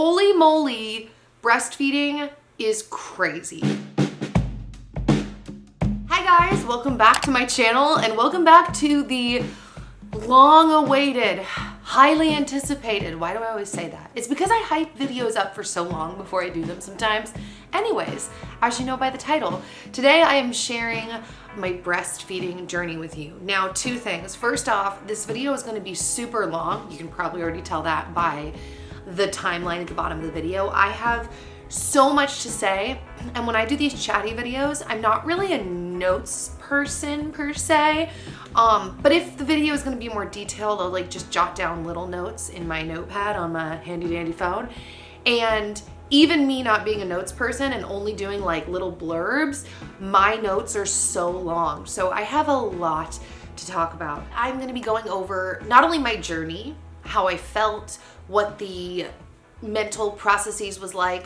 Holy moly, breastfeeding is crazy. Hi guys, welcome back to my channel and welcome back to the long-awaited, highly anticipated, why do I always say that? It's because I hype videos up for so long before I do them sometimes. Anyways, as you know by the title, today I am sharing my breastfeeding journey with you. Now, two things. First off, this video is going to be super long. You can probably already tell that by the timeline at the bottom of the video. I have so much to say, and when I do these chatty videos, I'm not really a notes person per se, but if the video is going to be more detailed, I'll like just jot down little notes in my notepad on my handy dandy phone. And even me not being a notes person and only doing like little blurbs, my notes are so long. So I have a lot to talk about. I'm going to be going over not only my journey, how I felt, what the mental processes was like,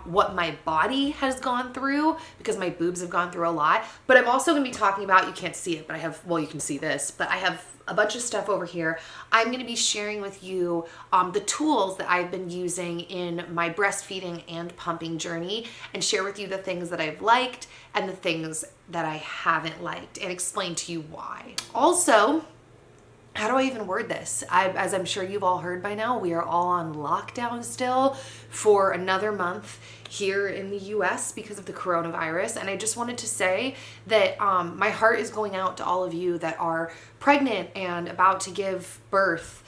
what my body has gone through, because my boobs have gone through a lot. But I'm also going to be talking about, you can't see it, but I have, well, you can see this, but I have a bunch of stuff over here. I'm going to be sharing with you the tools that I've been using in my breastfeeding and pumping journey, and share with you the things that I've liked and the things that I haven't liked, and explain to you why. Also, how do I even word this? As I'm sure you've all heard by now, we are all on lockdown still for another month here in the US because of the coronavirus. And I just wanted to say that my heart is going out to all of you that are pregnant and about to give birth,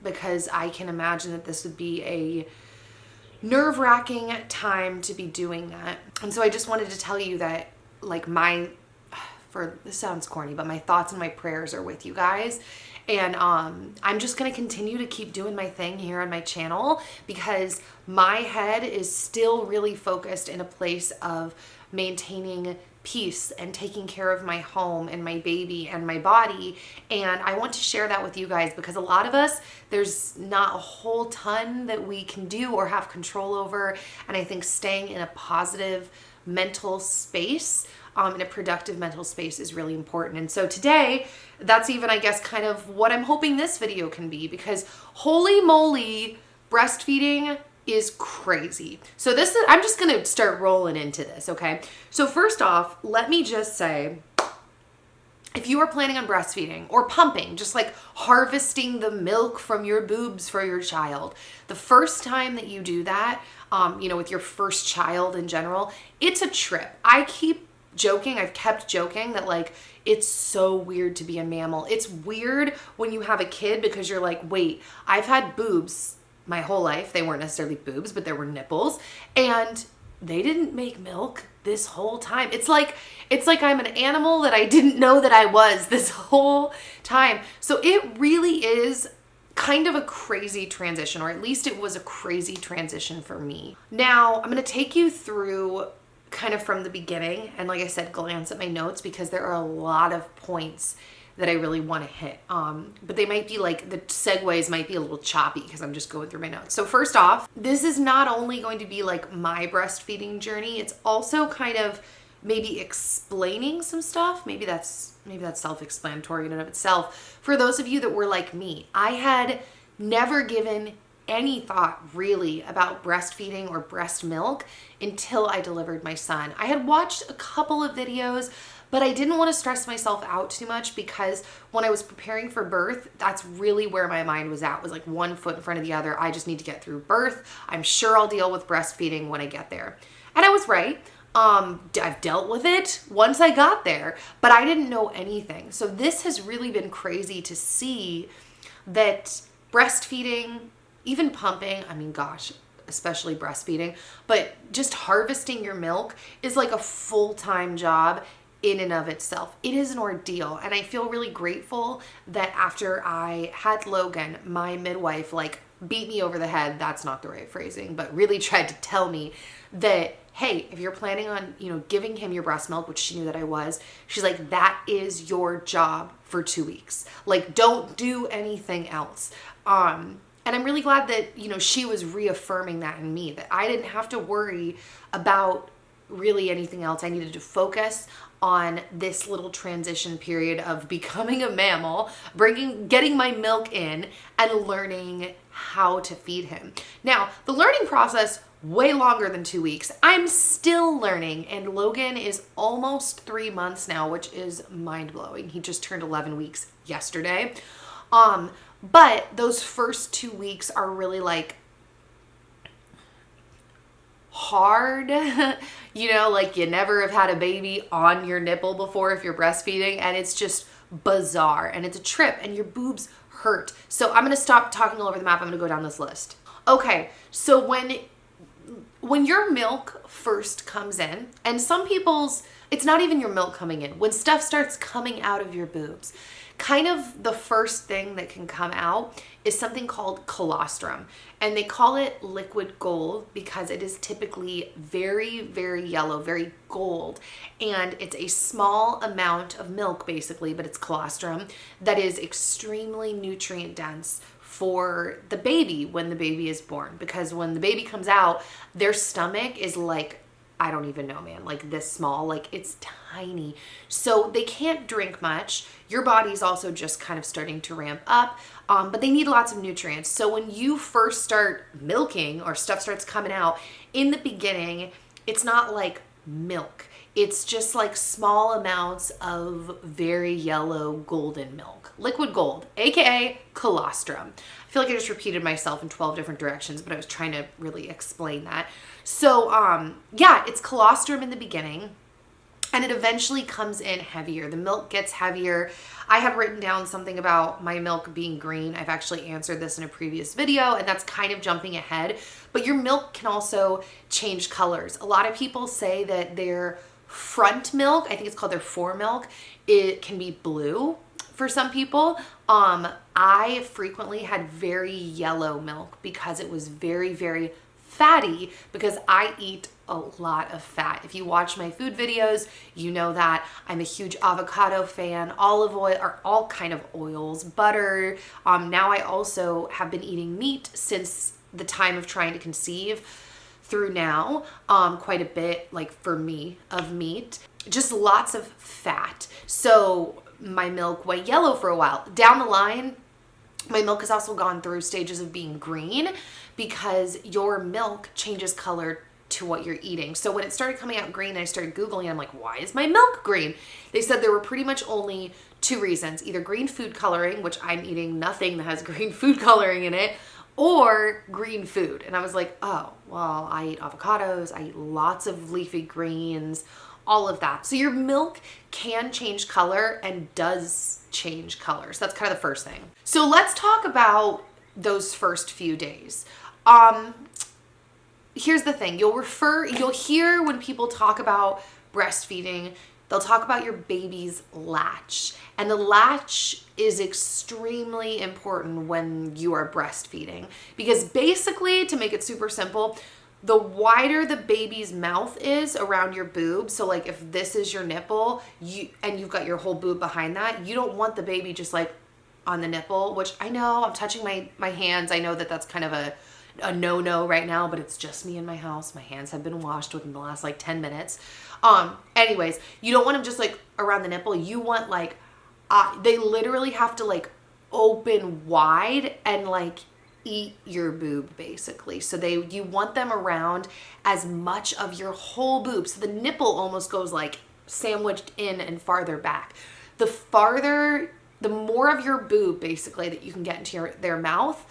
because I can imagine that this would be a nerve-wracking time to be doing that. And so I just wanted to tell you that, like, this sounds corny, but my thoughts and my prayers are with you guys. And I'm just going to continue to keep doing my thing here on my channel, because my head is still really focused in a place of maintaining peace and taking care of my home and my baby and my body. And I want to share that with you guys, because a lot of us, there's not a whole ton that we can do or have control over. And I think staying in a positive mental space, in a productive mental space, is really important. And so today, that's even, I guess, kind of what I'm hoping this video can be, because holy moly, breastfeeding is crazy. So I'm just gonna start rolling into this, okay? So first off, let me just say, if you are planning on breastfeeding or pumping, just like harvesting the milk from your boobs for your child, the first time that you do that, with your first child in general, it's a trip. I've kept joking that, like, it's so weird to be a mammal. It's weird when you have a kid, because you're like, wait, I've had boobs my whole life. They weren't necessarily boobs, but there were nipples, and they didn't make milk this whole time. It's like I'm an animal that I didn't know that I was this whole time. So it really is kind of a crazy transition, or at least it was a crazy transition for me. Now, I'm going to take you through kind of from the beginning, and like I said, glance at my notes, because there are a lot of points that I really want to hit. But they might be like, the segues might be a little choppy because I'm just going through my notes. So first off, this is not only going to be like my breastfeeding journey, it's also kind of maybe explaining some stuff. Maybe that's self-explanatory in and of itself. For those of you that were like me, I had never given any thought really about breastfeeding or breast milk until I delivered my son. I had watched a couple of videos, but I didn't want to stress myself out too much, because when I was preparing for birth, that's really where my mind was at, was like one foot in front of the other. I just need to get through birth. I'm sure I'll deal with breastfeeding when I get there. And I was right. I've dealt with it once I got there, but I didn't know anything. So this has really been crazy to see that breastfeeding, even pumping, I mean, gosh, especially breastfeeding, but just harvesting your milk is like a full-time job in and of itself. It is an ordeal. And I feel really grateful that after I had Logan, my midwife like beat me over the head. That's not the right phrasing, but really tried to tell me that, hey, if you're planning on, giving him your breast milk, which she knew that I was, she's like, that is your job for 2 weeks. Like, don't do anything else. And I'm really glad that, she was reaffirming that in me, that I didn't have to worry about really anything else. I needed to focus on this little transition period of becoming a mammal, getting my milk in, and learning how to feed him. Now, the learning process, way longer than 2 weeks. I'm still learning, and Logan is almost 3 months now, which is mind-blowing. He just turned 11 weeks yesterday. But those first 2 weeks are really like hard. You know, like you never have had a baby on your nipple before if you're breastfeeding, and it's just bizarre, and it's a trip, and your boobs hurt. So I'm gonna stop talking all over the map. I'm gonna go down this list. Okay, so when your milk first comes in, and some people's, it's not even your milk coming in, when stuff starts coming out of your boobs, kind of the first thing that can come out is something called colostrum. And they call it liquid gold because it is typically very, very yellow, very gold. And it's a small amount of milk basically, but it's colostrum that is extremely nutrient dense for the baby when the baby is born. Because when the baby comes out, their stomach is like, I don't even know, man, like this small, like it's tiny. So they can't drink much. Your body's also just kind of starting to ramp up, but they need lots of nutrients. So when you first start milking or stuff starts coming out, in the beginning, it's not like milk. It's just like small amounts of very yellow golden milk. Liquid gold, AKA colostrum. I feel like I just repeated myself in 12 different directions, but I was trying to really explain that. So yeah, it's colostrum in the beginning, and it eventually comes in heavier. The milk gets heavier. I had written down something about my milk being green. I've actually answered this in a previous video, and that's kind of jumping ahead. But your milk can also change colors. A lot of people say that their front milk, I think it's called their foremilk, it can be blue for some people. I frequently had very yellow milk because it was very, very fatty, because I eat a lot of fat. If you watch my food videos, you know that I'm a huge avocado fan, olive oil, or all kind of oils, butter. Now I also have been eating meat since the time of trying to conceive through now, quite a bit, like for me, of meat, just lots of fat. So my milk went yellow for a while. Down the line, my milk has also gone through stages of being green because your milk changes color to what you're eating. So when it started coming out green, I started Googling, I'm like, why is my milk green? They said there were pretty much only 2 reasons, either green food coloring, which I'm eating nothing that has green food coloring in it, or green food. And I was like, oh, well, I eat avocados, I eat lots of leafy greens, all of that. So your milk can change color and does change color. So that's kind of the first thing. So let's talk about those first few days. Here's the thing. You'll hear when people talk about breastfeeding, they'll talk about your baby's latch. And the latch is extremely important when you are breastfeeding, because basically, to make it super simple, the wider the baby's mouth is around your boob, so like if this is your nipple, and you've got your whole boob behind that, you don't want the baby just like on the nipple, which I know I'm touching my hands. I know that that's kind of a no-no right now, but it's just me in my house. My hands have been washed within the last like 10 minutes. Anyways, you don't want them just like around the nipple. You want like, they literally have to like open wide and like eat your boob basically. So you want them around as much of your whole boob. So the nipple almost goes like sandwiched in and farther back. The more of your boob basically that you can get into their mouth,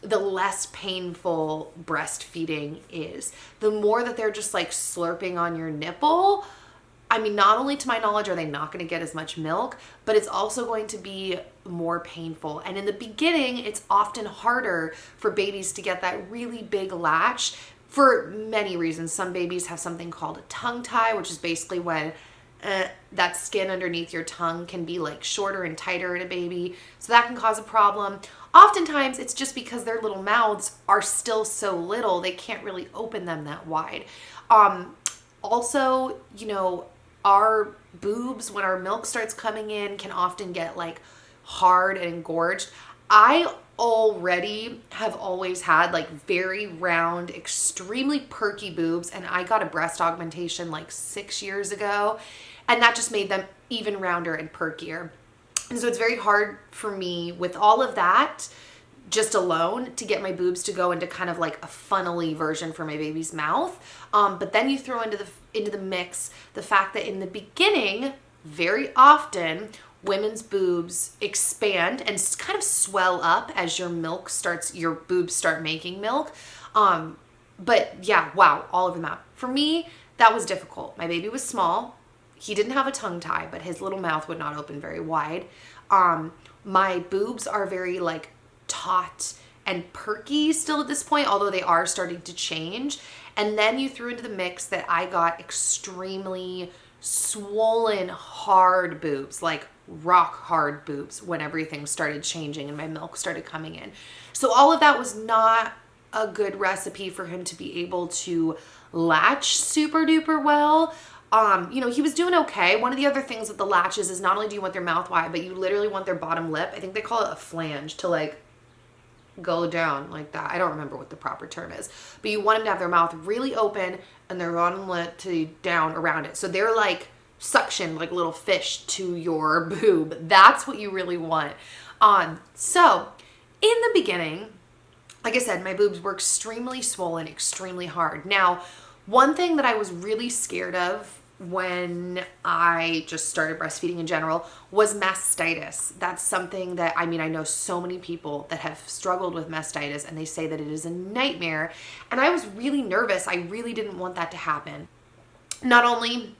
the less painful breastfeeding is. The more that they're just like slurping on your nipple, I mean, not only to my knowledge are they not going to get as much milk, but it's also going to be more painful. And in the beginning, it's often harder for babies to get that really big latch for many reasons. Some babies have something called a tongue tie, which is basically when that skin underneath your tongue can be like shorter and tighter in a baby. So that can cause a problem. Oftentimes it's just because their little mouths are still so little, they can't really open them that wide. Also, you know, our boobs, when our milk starts coming in, can often get like hard and engorged. I already have always had like very round, extremely perky boobs, and I got a breast augmentation like 6 years ago, and that just made them even rounder and perkier. And so it's very hard for me with all of that just alone to get my boobs to go into kind of like a funnely version for my baby's mouth. But then you throw into the mix the fact that in the beginning, very often, women's boobs expand and kind of swell up as your boobs start making milk. But yeah, wow, all over the map. For me, that was difficult. My baby was small. He didn't have a tongue tie, but his little mouth would not open very wide. My boobs are very like taut and perky still at this point, although they are starting to change. And then you threw into the mix that I got extremely swollen, hard boobs, like rock hard boobs, when everything started changing and my milk started coming in. So all of that was not a good recipe for him to be able to latch super duper well. He was doing okay. One of the other things with the latches is not only do you want their mouth wide, but you literally want their bottom lip. I think they call it a flange to like go down like that. I don't remember what the proper term is, but you want them to have their mouth really open and their bottom lip to down around it. So they're like suction, like little fish to your boob. That's what you really want. So in the beginning, like I said, my boobs were extremely swollen, extremely hard. Now, one thing that I was really scared of when I just started breastfeeding in general was mastitis. That's something that, I know so many people that have struggled with mastitis and they say that it is a nightmare. And I was really nervous. I really didn't want that to happen. Not only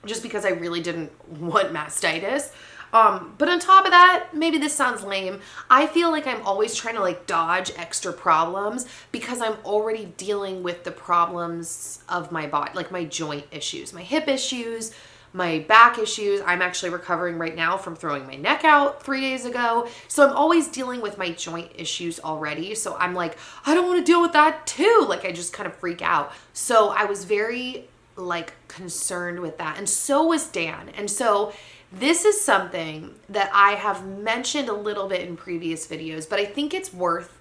just because I really didn't want mastitis, but on top of that, maybe this sounds lame, I feel like I'm always trying to like dodge extra problems because I'm already dealing with the problems of my body, like my joint issues, my hip issues, my back issues. I'm actually recovering right now from throwing my neck out 3 days ago. So I'm always dealing with my joint issues already. So I'm like, I don't want to deal with that too. Like I just kind of freak out. So I was very like concerned with that. And so was Dan. And so this is something that I have mentioned a little bit in previous videos, but I think it's worth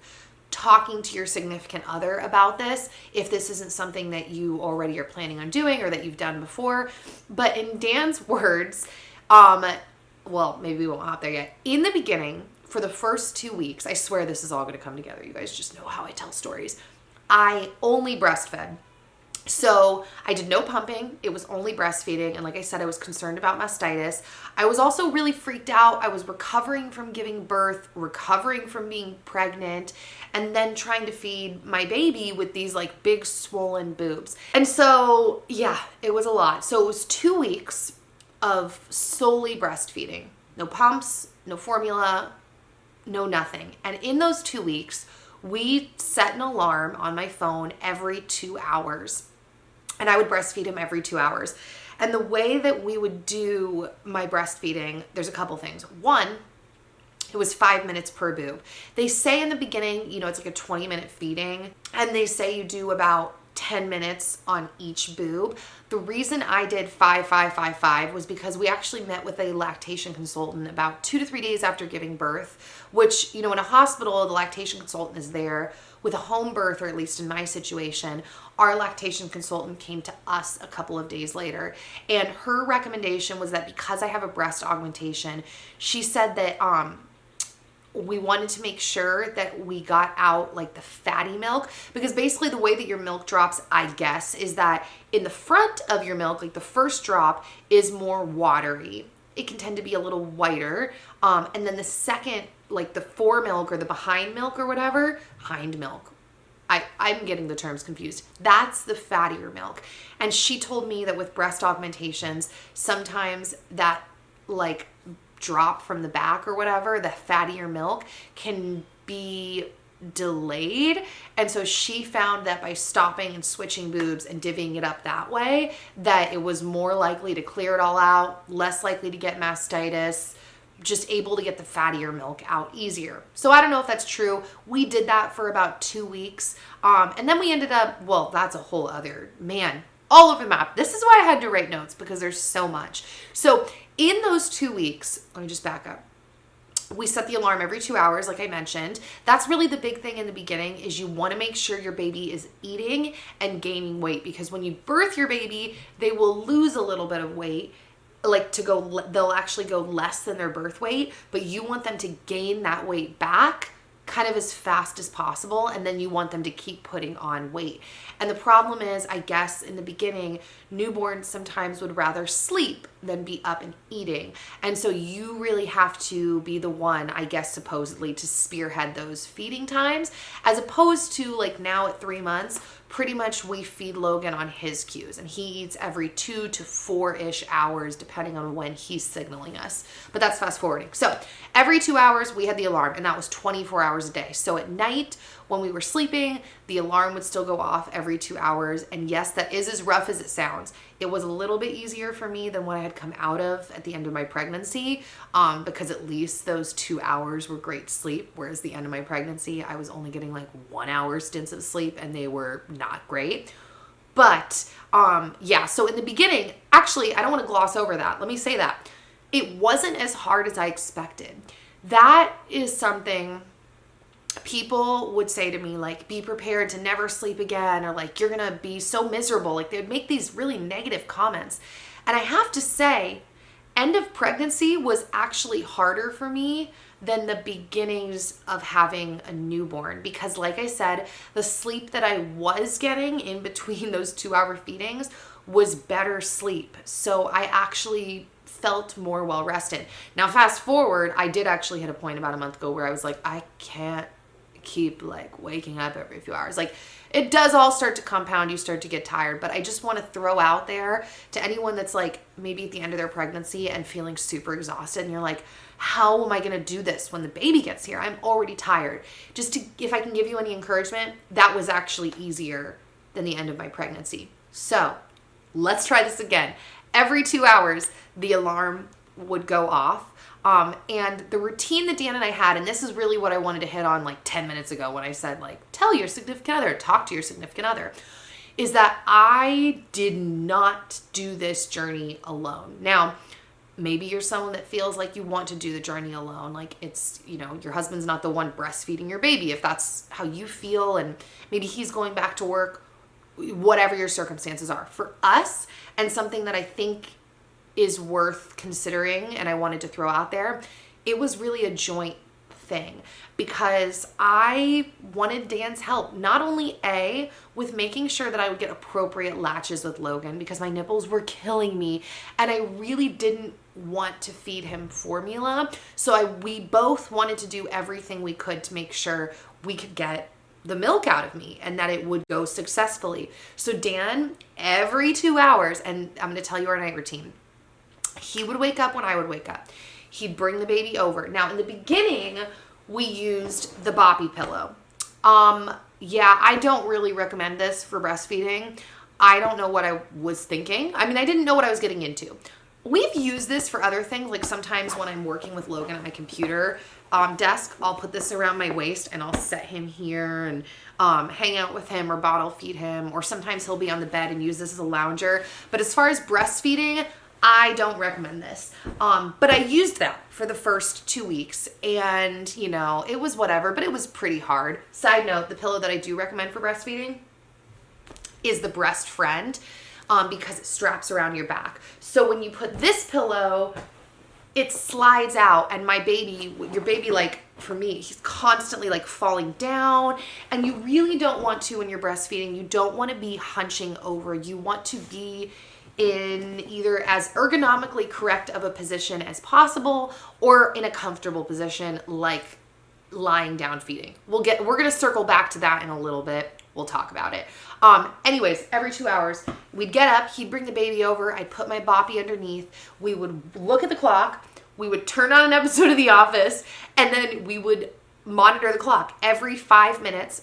talking to your significant other about this if this isn't something that you already are planning on doing or that you've done before. But in Dan's words, well, maybe we won't hop there yet. In the beginning, for the first 2 weeks, I swear this is all going to come together. You guys just know how I tell stories. I only breastfed. So I did no pumping. It was only breastfeeding. And like I said, I was concerned about mastitis. I was also really freaked out. I was recovering from giving birth, recovering from being pregnant, and then trying to feed my baby with these like big swollen boobs. And so, yeah, it was a lot. So it was 2 weeks of solely breastfeeding. No pumps, no formula, no nothing. And in those 2 weeks, we set an alarm on my phone every 2 hours. And I would breastfeed him every 2 hours. And the way that we would do my breastfeeding, there's a couple things. One, it was 5 minutes per boob. They say in the beginning, it's like a 20-minute feeding. And they say you do about 10 minutes on each boob. The reason I did 5, 5, 5, 5 was because we actually met with a lactation consultant about 2 to 3 days after giving birth, which, in a hospital, the lactation consultant is there. With a home birth, or at least in my situation, our lactation consultant came to us a couple of days later. And her recommendation was that because I have a breast augmentation, she said that we wanted to make sure that we got out like the fatty milk, because basically the way that your milk drops, I guess, is that in the front of your milk, like the first drop is more watery. It can tend to be a little whiter. And then the second, like the fore milk or the behind milk or whatever, hind milk. I'm getting the terms confused. That's the fattier milk. And she told me that with breast augmentations, sometimes that like drop from the back or whatever, the fattier milk can be delayed. And so she found that by stopping and switching boobs and divvying it up that way, that it was more likely to clear it all out, less likely to get mastitis, just able to get the fattier milk out easier. So I don't know if that's true. We did that for about 2 weeks. And then we ended up, well, that's a whole other, all over the map. This is why I had to write notes, because there's so much. So in those 2 weeks, let me just back up. We set the alarm every 2 hours, like I mentioned. That's really the big thing in the beginning, is you want to make sure your baby is eating and gaining weight, because when you birth your baby, they will lose a little bit of weight, they'll actually go less than their birth weight, but you want them to gain that weight back kind of as fast as possible, and then you want them to keep putting on weight. And the problem is, I guess in the beginning, newborns sometimes would rather sleep than be up and eating. And so you really have to be the one, I guess, supposedly to spearhead those feeding times, as opposed to like now at 3 months, pretty much we feed Logan on his cues, and he eats every 2 to 4-ish hours depending on when he's signaling us. But that's fast forwarding. So every 2 hours we had the alarm, and that was 24 hours a day. So at night when we were sleeping, the alarm would still go off every 2 hours. And yes, that is as rough as it sounds. It was a little bit easier for me than what I had come out of at the end of my pregnancy, because at least those 2 hours were great sleep, whereas the end of my pregnancy, I was only getting like 1 hour stints of sleep, and they were not great. But yeah, so in the beginning, actually, I don't want to gloss over that. Let me say that. It wasn't as hard as I expected. That is something people would say to me, like, be prepared to never sleep again, or like, you're gonna be so miserable. Like, they would make these really negative comments. And I have to say, end of pregnancy was actually harder for me than the beginnings of having a newborn, because like I said, the sleep that I was getting in between those 2-hour feedings was better sleep. So I actually felt more well rested. Now, fast forward, I did actually hit a point about a month ago where I was like, I can't keep like waking up every few hours. Like, it does all start to compound. You start to get tired. But I just want to throw out there to anyone that's like maybe at the end of their pregnancy and feeling super exhausted, and you're like, how am I going to do this when the baby gets here? I'm already tired. If I can give you any encouragement, that was actually easier than the end of my pregnancy. So let's try this again. Every 2 hours, the alarm would go off. And the routine that Dan and I had, and this is really what I wanted to hit on like 10 minutes ago when I said, like, tell your significant other, talk to your significant other, is that I did not do this journey alone. Now, maybe you're someone that feels like you want to do the journey alone. Like, it's, you know, your husband's not the one breastfeeding your baby, if that's how you feel, and maybe he's going back to work, whatever your circumstances are. For us, and something that I think is worth considering, and I wanted to throw out there, it was really a joint thing, because I wanted Dan's help, not only with making sure that I would get appropriate latches with Logan, because my nipples were killing me and I really didn't want to feed him formula. So we both wanted to do everything we could to make sure we could get the milk out of me and that it would go successfully. So Dan, every 2 hours, and I'm going to tell you our night routine, he would wake up when I would wake up. He'd bring the baby over. Now, in the beginning, we used the boppy pillow. Yeah, I don't really recommend this for breastfeeding. I don't know what I was thinking. I mean, I didn't know what I was getting into. We've used this for other things. Like sometimes when I'm working with Logan at my computer desk, I'll put this around my waist and I'll set him here and hang out with him or bottle feed him. Or sometimes he'll be on the bed and use this as a lounger. But as far as breastfeeding, I don't recommend this. But I used that for the first 2 weeks, and you know, it was whatever, but it was pretty hard. Side note, the pillow that I do recommend for breastfeeding is the Breast Friend, because it straps around your back. So when you put this pillow, it slides out, and your baby, like for me, he's constantly like falling down, and you really don't want to, when you're breastfeeding, you don't want to be hunching over. You want to be in either as ergonomically correct of a position as possible or in a comfortable position, like lying down feeding. We're going to circle back to that in a little bit. We'll talk about it. Anyways, every 2 hours we'd get up, he'd bring the baby over, I'd put my boppy underneath, we would look at the clock, we would turn on an episode of The Office, and then we would monitor the clock. Every 5 minutes,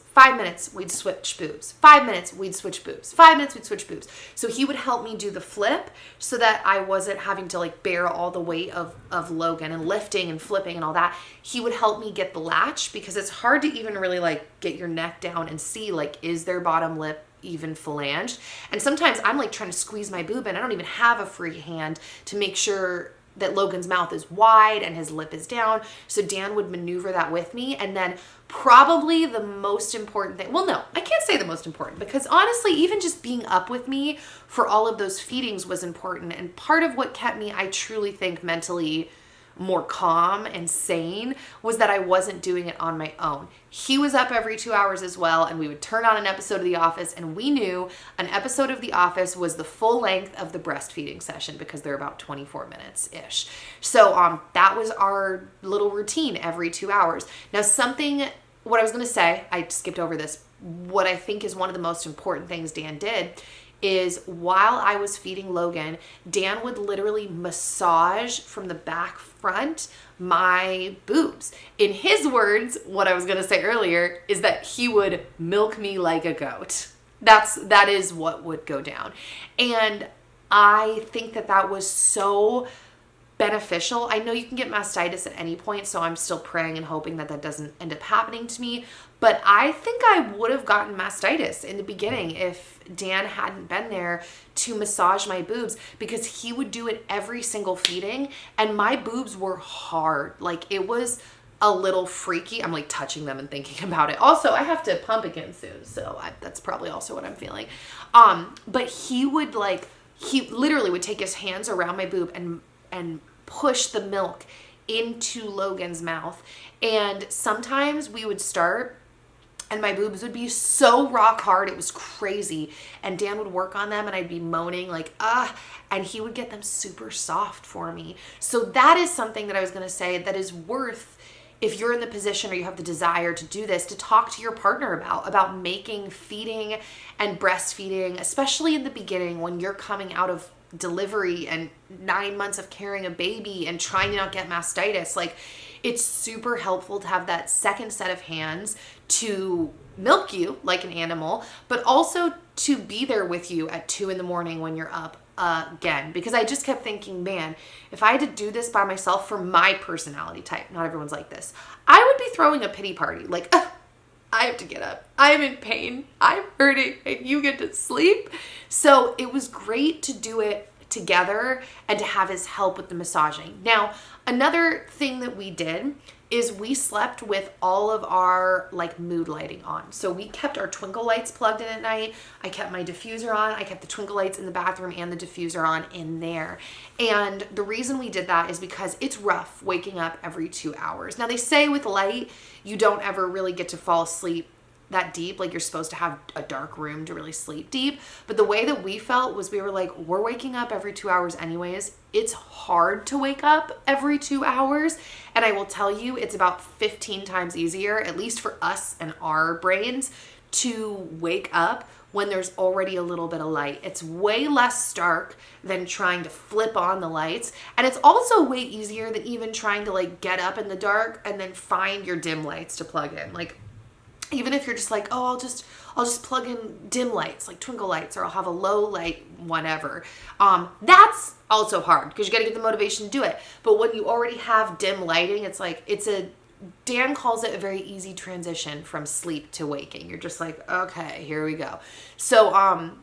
we'd switch boobs. 5 minutes, we'd switch boobs. 5 minutes, we'd switch boobs. So he would help me do the flip so that I wasn't having to like bear all the weight of Logan and lifting and flipping and all that. He would help me get the latch, because it's hard to even really like get your neck down and see like, is their bottom lip even phalanged? And sometimes I'm like trying to squeeze my boob in. I don't even have a free hand to make sure that Logan's mouth is wide and his lip is down. So Dan would maneuver that with me. And then probably the most important thing, well, no, I can't say the most important, because honestly, even just being up with me for all of those feedings was important. And part of what kept me, I truly think, mentally more calm and sane was that I wasn't doing it on my own. He was up every 2 hours as well, and we would turn on an episode of The Office, and we knew an episode of The Office was the full length of the breastfeeding session because they're about 24 minutes-ish. So that was our little routine every 2 hours. Now what I was going to say, I skipped over this, what I think is one of the most important things Dan did is while I was feeding Logan, Dan would literally massage from the back front my boobs. In his words, what I was going to say earlier is that he would milk me like a goat. That is what would go down. And I think that was so beneficial. I know you can get mastitis at any point, so I'm still praying and hoping that doesn't end up happening to me. But I think I would have gotten mastitis in the beginning if Dan hadn't been there to massage my boobs, because he would do it every single feeding, and my boobs were hard. Like, it was a little freaky. I'm like touching them and thinking about it. Also, I have to pump again soon, so that's probably also what I'm feeling. But he literally would take his hands around my boob and push the milk into Logan's mouth. And sometimes we would start and my boobs would be so rock hard, it was crazy. And Dan would work on them and I'd be moaning like, and he would get them super soft for me. So that is something that I was going to say that is worth, if you're in the position or you have the desire to do this, to talk to your partner about making feeding and breastfeeding, especially in the beginning when you're coming out of delivery and 9 months of carrying a baby and trying to not get mastitis. Like, it's super helpful to have that second set of hands to milk you like an animal, but also to be there with you at 2 a.m. when you're up again. Because I just kept thinking, man, if I had to do this by myself for my personality type, not everyone's like this, I would be throwing a pity party. Like, I have to get up. I'm in pain. I'm hurting, and you get to sleep. So it was great to do it together and to have his help with the massaging. Now, another thing that we did is we slept with all of our mood lighting on. So we kept our twinkle lights plugged in at night. I kept my diffuser on. I kept the twinkle lights in the bathroom and the diffuser on in there. And the reason we did that is because it's rough waking up every 2 hours. Now, they say with light, you don't ever really get to fall asleep that deep. Like, you're supposed to have a dark room to really sleep deep. But the way that we felt was we were like, we're waking up every 2 hours anyways. It's hard to wake up every 2 hours. And I will tell you, it's about 15 times easier, at least for us and our brains, to wake up when there's already a little bit of light. It's way less stark than trying to flip on the lights. And it's also way easier than even trying to get up in the dark and then find your dim lights to plug in. Like, even if you're just like, oh, I'll just plug in dim lights, like twinkle lights, or I'll have a low light, whatever. That's also hard because you got to get the motivation to do it. But when you already have dim lighting, Dan calls it a very easy transition from sleep to waking. You're just like, okay, here we go. So,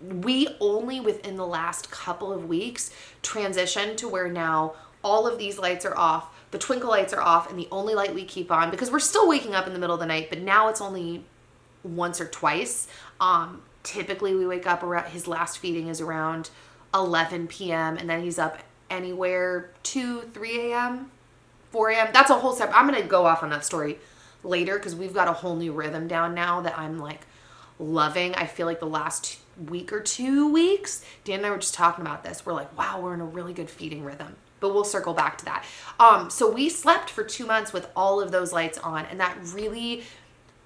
we only within the last couple of weeks transitioned to where now all of these lights are off. The twinkle lights are off, and the only light we keep on, because we're still waking up in the middle of the night, but now it's only once or twice. Typically we wake up around, his last feeding is around 11 p.m. and then he's up anywhere 2, 3 a.m., 4 a.m. That's a whole separate, I'm going to go off on that story later because we've got a whole new rhythm down now that I'm loving. I feel like the last week or 2 weeks, Dan and I were just talking about this. We're like, wow, we're in a really good feeding rhythm. But we'll circle back to that. So we slept for 2 months with all of those lights on, and that really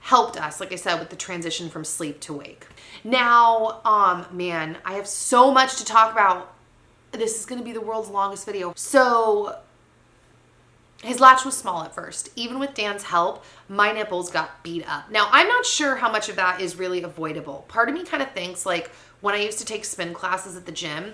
helped us, like I said, with the transition from sleep to wake. Now, man, I have so much to talk about. This is going to be the world's longest video. So his latch was small at first. Even with Dan's help, my nipples got beat up. Now, I'm not sure how much of that is really avoidable. Part of me kind of thinks, when I used to take spin classes at the gym,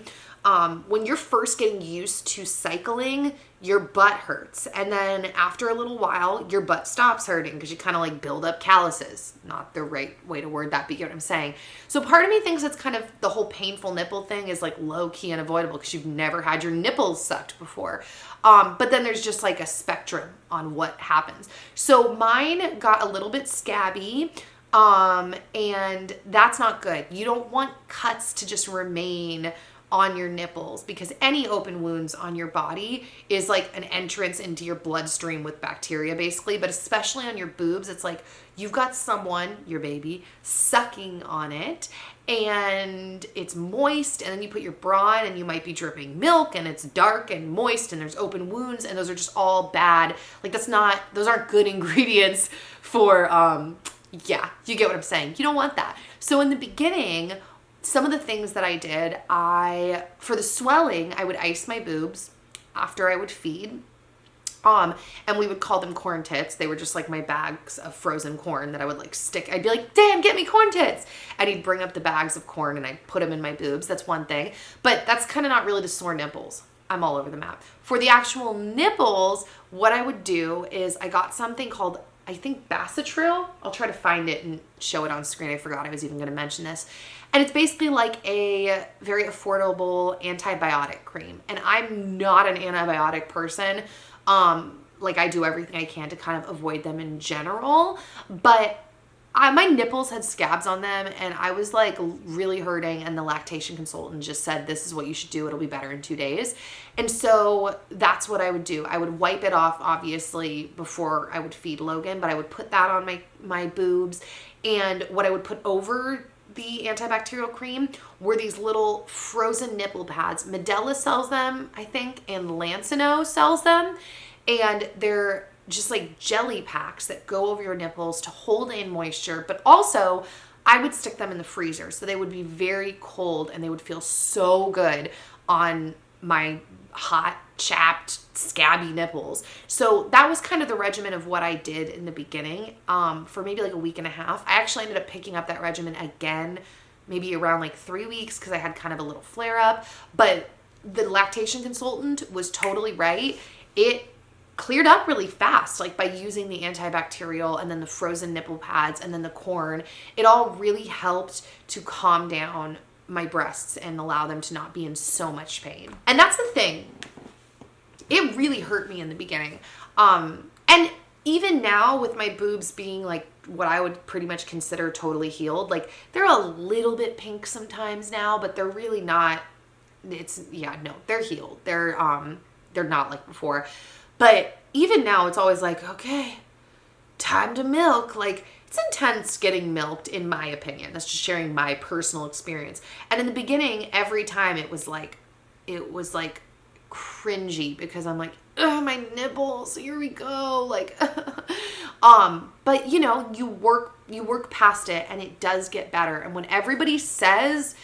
when you're first getting used to cycling, your butt hurts. And then after a little while, your butt stops hurting because you kind of build up calluses. Not the right way to word that, but you get what I'm saying. So part of me thinks it's kind of the whole painful nipple thing is low key unavoidable because you've never had your nipples sucked before. But then there's just a spectrum on what happens. So mine got a little bit scabby. And that's not good. You don't want cuts to just remain on your nipples, because any open wounds on your body is like an entrance into your bloodstream with bacteria basically, but especially on your boobs, it's like you've got someone, your baby, sucking on it, and it's moist, and then you put your bra in and you might be dripping milk, and it's dark and moist, and there's open wounds, and those are just all bad. Like those aren't good ingredients for, yeah, you get what I'm saying. You don't want that. So in the beginning, some of the things that I did, for the swelling, I would ice my boobs after I would feed. And we would call them corn tits. They were just like my bags of frozen corn that I would like stick. I'd be like, Dan, get me corn tits. And he'd bring up the bags of corn and I'd put them in my boobs. That's one thing. But that's kind of not really the sore nipples. I'm all over the map. For the actual nipples, what I would do is I got something called, I think, Bacitril. I'll try to find it and show it on screen. I forgot I was even going to mention this. And it's basically like a very affordable antibiotic cream. And I'm not an antibiotic person. Like I do everything I can to kind of avoid them in general, but my nipples had scabs on them and I was like really hurting, and the lactation consultant just said, this is what you should do. It'll be better in 2 days. And so that's what I would do. I would wipe it off, obviously, before I would feed Logan, but I would put that on my boobs. And what I would put over the antibacterial cream were these little frozen nipple pads. Medela sells them, I think, and Lancino sells them. And they're just like jelly packs that go over your nipples to hold in moisture. But also, I would stick them in the freezer so they would be very cold and they would feel so good on my hot, chapped, scabby nipples. So that was kind of the regimen of what I did in the beginning, for maybe like a week and a half. I actually ended up picking up that regimen again, maybe around like 3 weeks, because I had kind of a little flare up. But the lactation consultant was totally right. It cleared up really fast, like by using the antibacterial and then the frozen nipple pads and then the corn. It all really helped to calm down my breasts and allow them to not be in so much pain. And that's the thing. It really hurt me in the beginning. And even now with my boobs being like what I would pretty much consider totally healed, like they're a little bit pink sometimes now, but they're really not, they're healed. They're not like before. But even now it's always like, okay, time to milk. Like it's intense getting milked, in my opinion. That's just sharing my personal experience. And in the beginning, every time it was like cringy, because I'm like, ugh, my nipples, here we go. Like, but you know, you work past it and it does get better. And when everybody says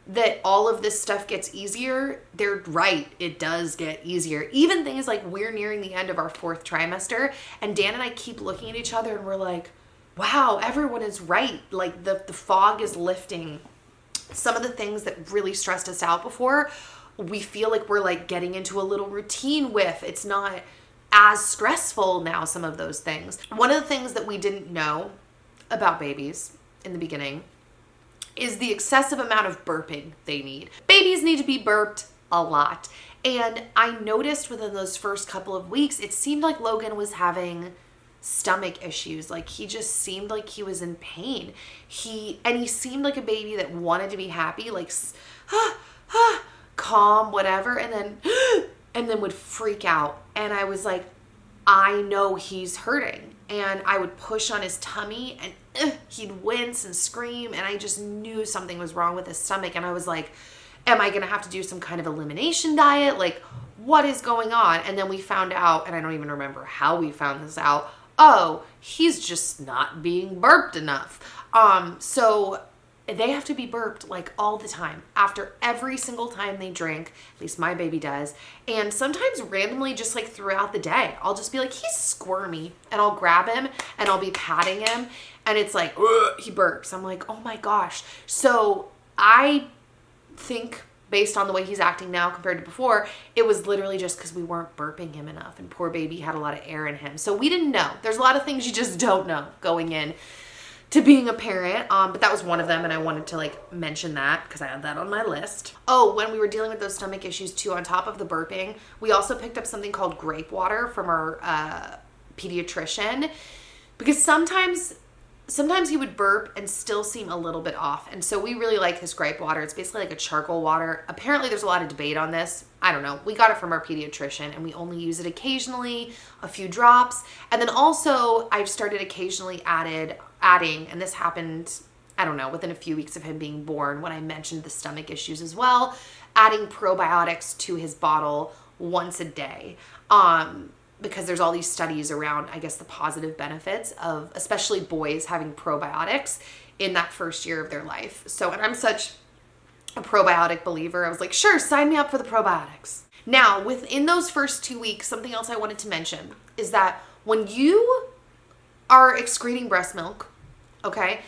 that all of this stuff gets easier, they're right. It does get easier. Even things like we're nearing the end of our 4th trimester, and Dan and I keep looking at each other and we're like, wow, everyone is right. Like the fog is lifting. Some of the things that really stressed us out before, we feel like we're like getting into a little routine with. It's not as stressful now, some of those things. One of the things that we didn't know about babies in the beginning is the excessive amount of burping they need. Babies need to be burped a lot. And I noticed within those first couple of weeks, it seemed like Logan was having stomach issues. Like he just seemed like he was in pain. He seemed like a baby that wanted to be happy, like calm, whatever, and then would freak out. And I was like, I know he's hurting. And I would push on his tummy and he'd wince and scream. And I just knew something was wrong with his stomach. And I was like, am I going to have to do some kind of elimination diet? Like, what is going on? And then we found out, and I don't even remember how we found this out. Oh, he's just not being burped enough. So they have to be burped like all the time, after every single time they drink. At least my baby does. And sometimes randomly, just like throughout the day, I'll just be like, he's squirmy, and I'll grab him and I'll be patting him and it's like, he burps. I'm like, oh my gosh. So I think, based on the way he's acting now compared to before, it was literally just because we weren't burping him enough, and poor baby had a lot of air in him. So we didn't know. There's a lot of things you just don't know going in to being a parent, but that was one of them, and I wanted to like mention that because I had that on my list. Oh, when we were dealing with those stomach issues too, on top of the burping, we also picked up something called grape water from our pediatrician, because sometimes sometimes he would burp and still seem a little bit off. And so we really like his gripe water. It's basically like a charcoal water. Apparently there's a lot of debate on this. I don't know. We got it from our pediatrician and we only use it occasionally, a few drops. And then also I've started occasionally adding, and this happened, I don't know, within a few weeks of him being born, when I mentioned the stomach issues as well, adding probiotics to his bottle once a day. Because there's all these studies around, I guess, the positive benefits of especially boys having probiotics in that first year of their life. So, and I'm such a probiotic believer. I was like, sure, sign me up for the probiotics. Now, within those first 2 weeks, something else I wanted to mention is that when you are excreting breast milk, okay,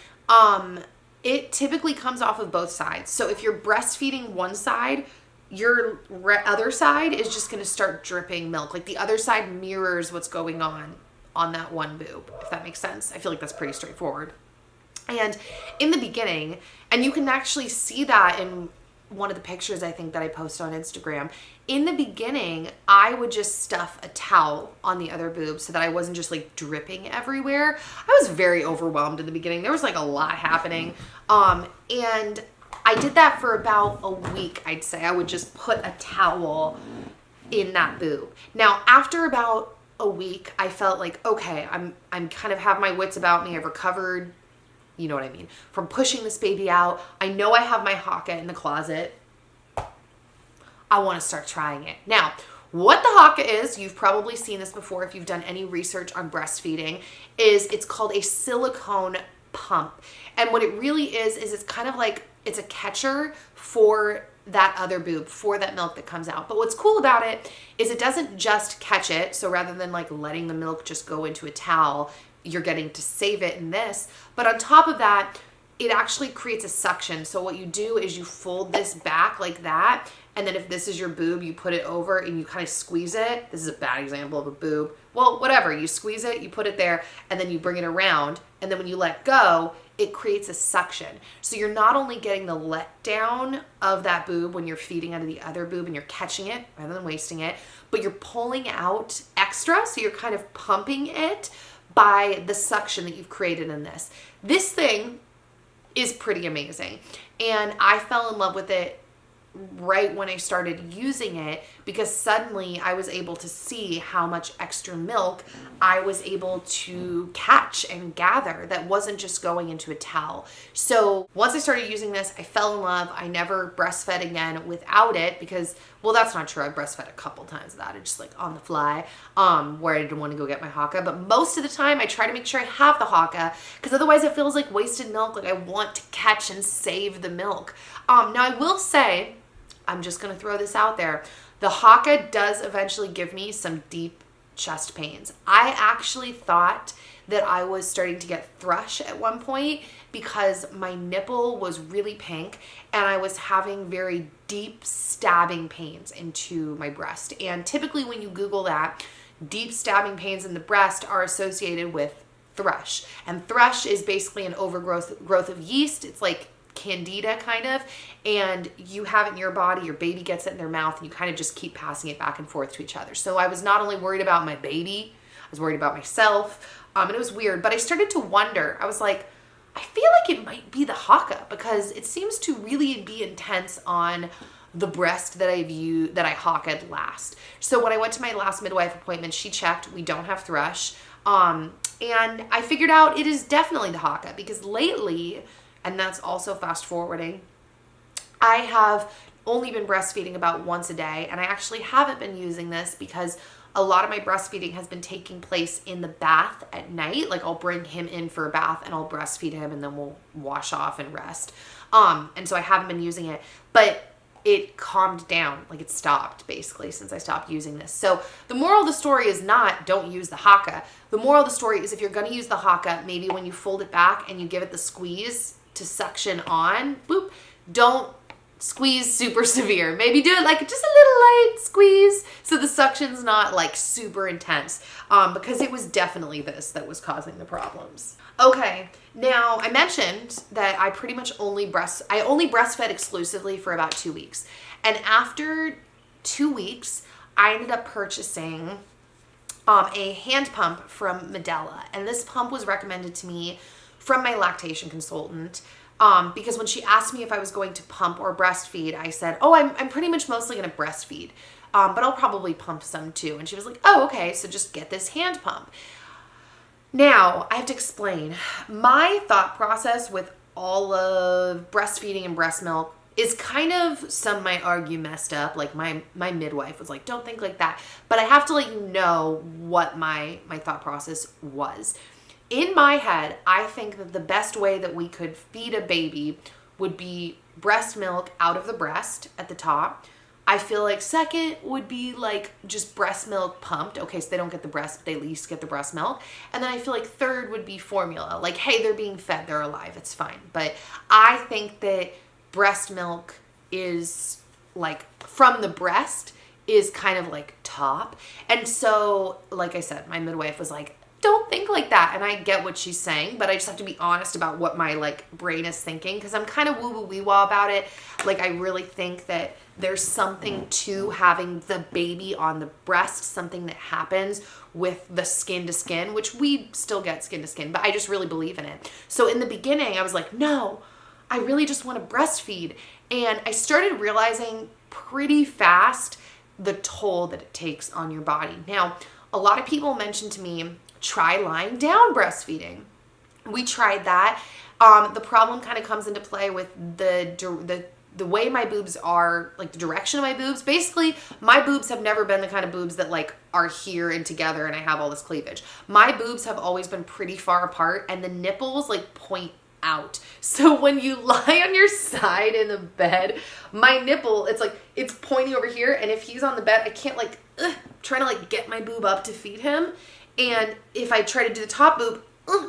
it typically comes off of both sides. So if you're breastfeeding one side, your other side is just going to start dripping milk. Like the other side mirrors what's going on that one boob, if that makes sense. I feel like that's pretty straightforward. And in the beginning, and you can actually see that in one of the pictures I think that I posted on Instagram, in the beginning, I would just stuff a towel on the other boob so that I wasn't just like dripping everywhere. I was very overwhelmed in the beginning. There was like a lot happening. And I did that for about a week, I'd say. I would just put a towel in that boob. Now, after about a week, I felt like, okay, I'm kind of have my wits about me. I've recovered, you know what I mean, from pushing this baby out. I know I have my Haakaa in the closet. I want to start trying it. Now, what the Haakaa is, you've probably seen this before if you've done any research on breastfeeding, is it's called a silicone pump. And what it really is it's kind of like, it's a catcher for that other boob, for that milk that comes out. But what's cool about it is it doesn't just catch it. So rather than like letting the milk just go into a towel, you're getting to save it in this. But on top of that, it actually creates a suction. So what you do is you fold this back like that. And then if this is your boob, you put it over and you kind of squeeze it. This is a bad example of a boob. Well, whatever, you squeeze it, you put it there, and then you bring it around. And then when you let go, it creates a suction. So you're not only getting the letdown of that boob when you're feeding out of the other boob and you're catching it rather than wasting it, but you're pulling out extra. So you're kind of pumping it by the suction that you've created in this. This thing is pretty amazing. And I fell in love with it right when I started using it, because suddenly I was able to see how much extra milk I was able to catch and gather that wasn't just going into a towel. So once I started using this, I fell in love. I never breastfed again without it because, well, that's not true. I breastfed a couple times without it, just like on the fly, where I didn't want to go get my Haakaa. But most of the time I try to make sure I have the Haakaa, because otherwise it feels like wasted milk. Like I want to catch and save the milk. Now I will say, I'm just going to throw this out there. The Haakaa does eventually give me some deep chest pains. I actually thought that I was starting to get thrush at one point because my nipple was really pink and I was having very deep stabbing pains into my breast. And typically when you Google that, deep stabbing pains in the breast are associated with thrush. And thrush is basically an overgrowth of yeast. It's like candida kind of, and you have it in your body, your baby gets it in their mouth, and you kind of just keep passing it back and forth to each other. So I was not only worried about my baby, I was worried about myself, and it was weird. But I started to wonder, I was like, I feel like it might be the Haakaa, because it seems to really be intense on the breast that I Haakaa'd last. So when I went to my last midwife appointment, she checked, we don't have thrush, and I figured out it is definitely the Haakaa, because lately, and that's also fast forwarding, I have only been breastfeeding about once a day, and I actually haven't been using this because a lot of my breastfeeding has been taking place in the bath at night. Like I'll bring him in for a bath and I'll breastfeed him and then we'll wash off and rest. And so I haven't been using it, but it calmed down, like it stopped basically since I stopped using this. So the moral of the story is not don't use the Haakaa. The moral of the story is if you're going to use the Haakaa, maybe when you fold it back and you give it the squeeze to suction on, boop, don't squeeze super severe. Maybe do it like just a little light squeeze so the suction's not like super intense, because it was definitely this that was causing the problems. Okay, now I mentioned that I pretty much only breastfed exclusively for about 2 weeks. And after 2 weeks, I ended up purchasing a hand pump from Medela. And this pump was recommended to me from my lactation consultant. Because when she asked me if I was going to pump or breastfeed, I said, oh, I'm pretty much mostly going to breastfeed, but I'll probably pump some too. And she was like, oh, okay, so just get this hand pump. Now, I have to explain. My thought process with all of breastfeeding and breast milk is kind of, some might argue, messed up. Like my midwife was like, don't think like that. But I have to let you know what my thought process was. In my head, I think that the best way that we could feed a baby would be breast milk out of the breast at the top. I feel like second would be like just breast milk pumped. Okay, so they don't get the breast, but they at least get the breast milk. And then I feel like third would be formula. Like, hey, they're being fed, they're alive, it's fine. But I think that breast milk is like, from the breast is kind of like top. And so, like I said, my midwife was like, don't think like that. And I get what she's saying, but I just have to be honest about what my like brain is thinking, because I'm kind of woo-woo-wee-wah about it. Like, I really think that there's something to having the baby on the breast, something that happens with the skin to skin, which we still get skin to skin, but I just really believe in it. So in the beginning, I was like, no, I really just want to breastfeed. And I started realizing pretty fast the toll that it takes on your body. Now, a lot of people mentioned to me, try lying down breastfeeding. We tried that. The problem kind of comes into play with the way my boobs are, like the direction of my boobs. Basically, my boobs have never been the kind of boobs that like are here and together and I have all this cleavage. My boobs have always been pretty far apart and the nipples like point out. So when you lie on your side in the bed, my nipple, it's like, it's pointing over here. And if he's on the bed, I can't like, trying to like get my boob up to feed him. And if I try to do the top boob,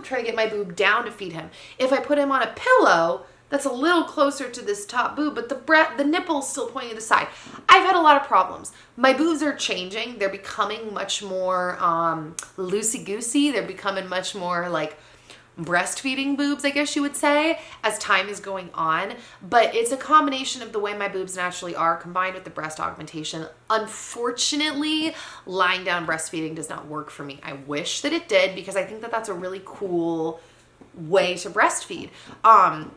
try to get my boob down to feed him. If I put him on a pillow, that's a little closer to this top boob, but the nipple's still pointing to the side. I've had a lot of problems. My boobs are changing. They're becoming much more loosey-goosey. They're becoming much more like breastfeeding boobs, I guess you would say, as time is going on. But it's a combination of the way my boobs naturally are combined with the breast augmentation. Unfortunately, lying down breastfeeding does not work for me. I wish that it did, because I think that that's a really cool way to breastfeed.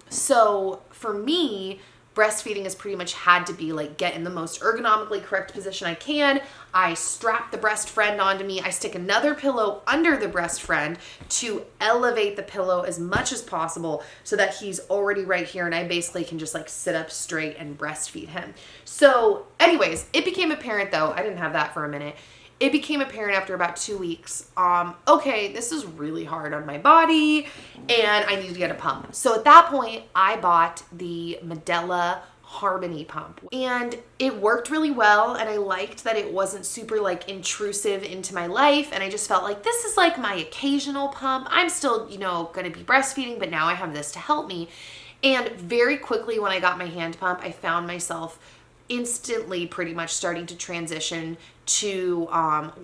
So for me, breastfeeding has pretty much had to be like, get in the most ergonomically correct position I can. I strap the breast friend onto me. I stick another pillow under the breast friend to elevate the pillow as much as possible so that he's already right here and I basically can just like sit up straight and breastfeed him. So anyways, it became apparent though, I didn't have that for a minute. It became apparent after about 2 weeks, okay, this is really hard on my body and I need to get a pump. So at that point, I bought the Medela Harmony pump and it worked really well. And I liked that it wasn't super like intrusive into my life. And I just felt like this is like my occasional pump. I'm still, you know, going to be breastfeeding, but now I have this to help me. And very quickly when I got my hand pump, I found myself instantly pretty much starting to transition to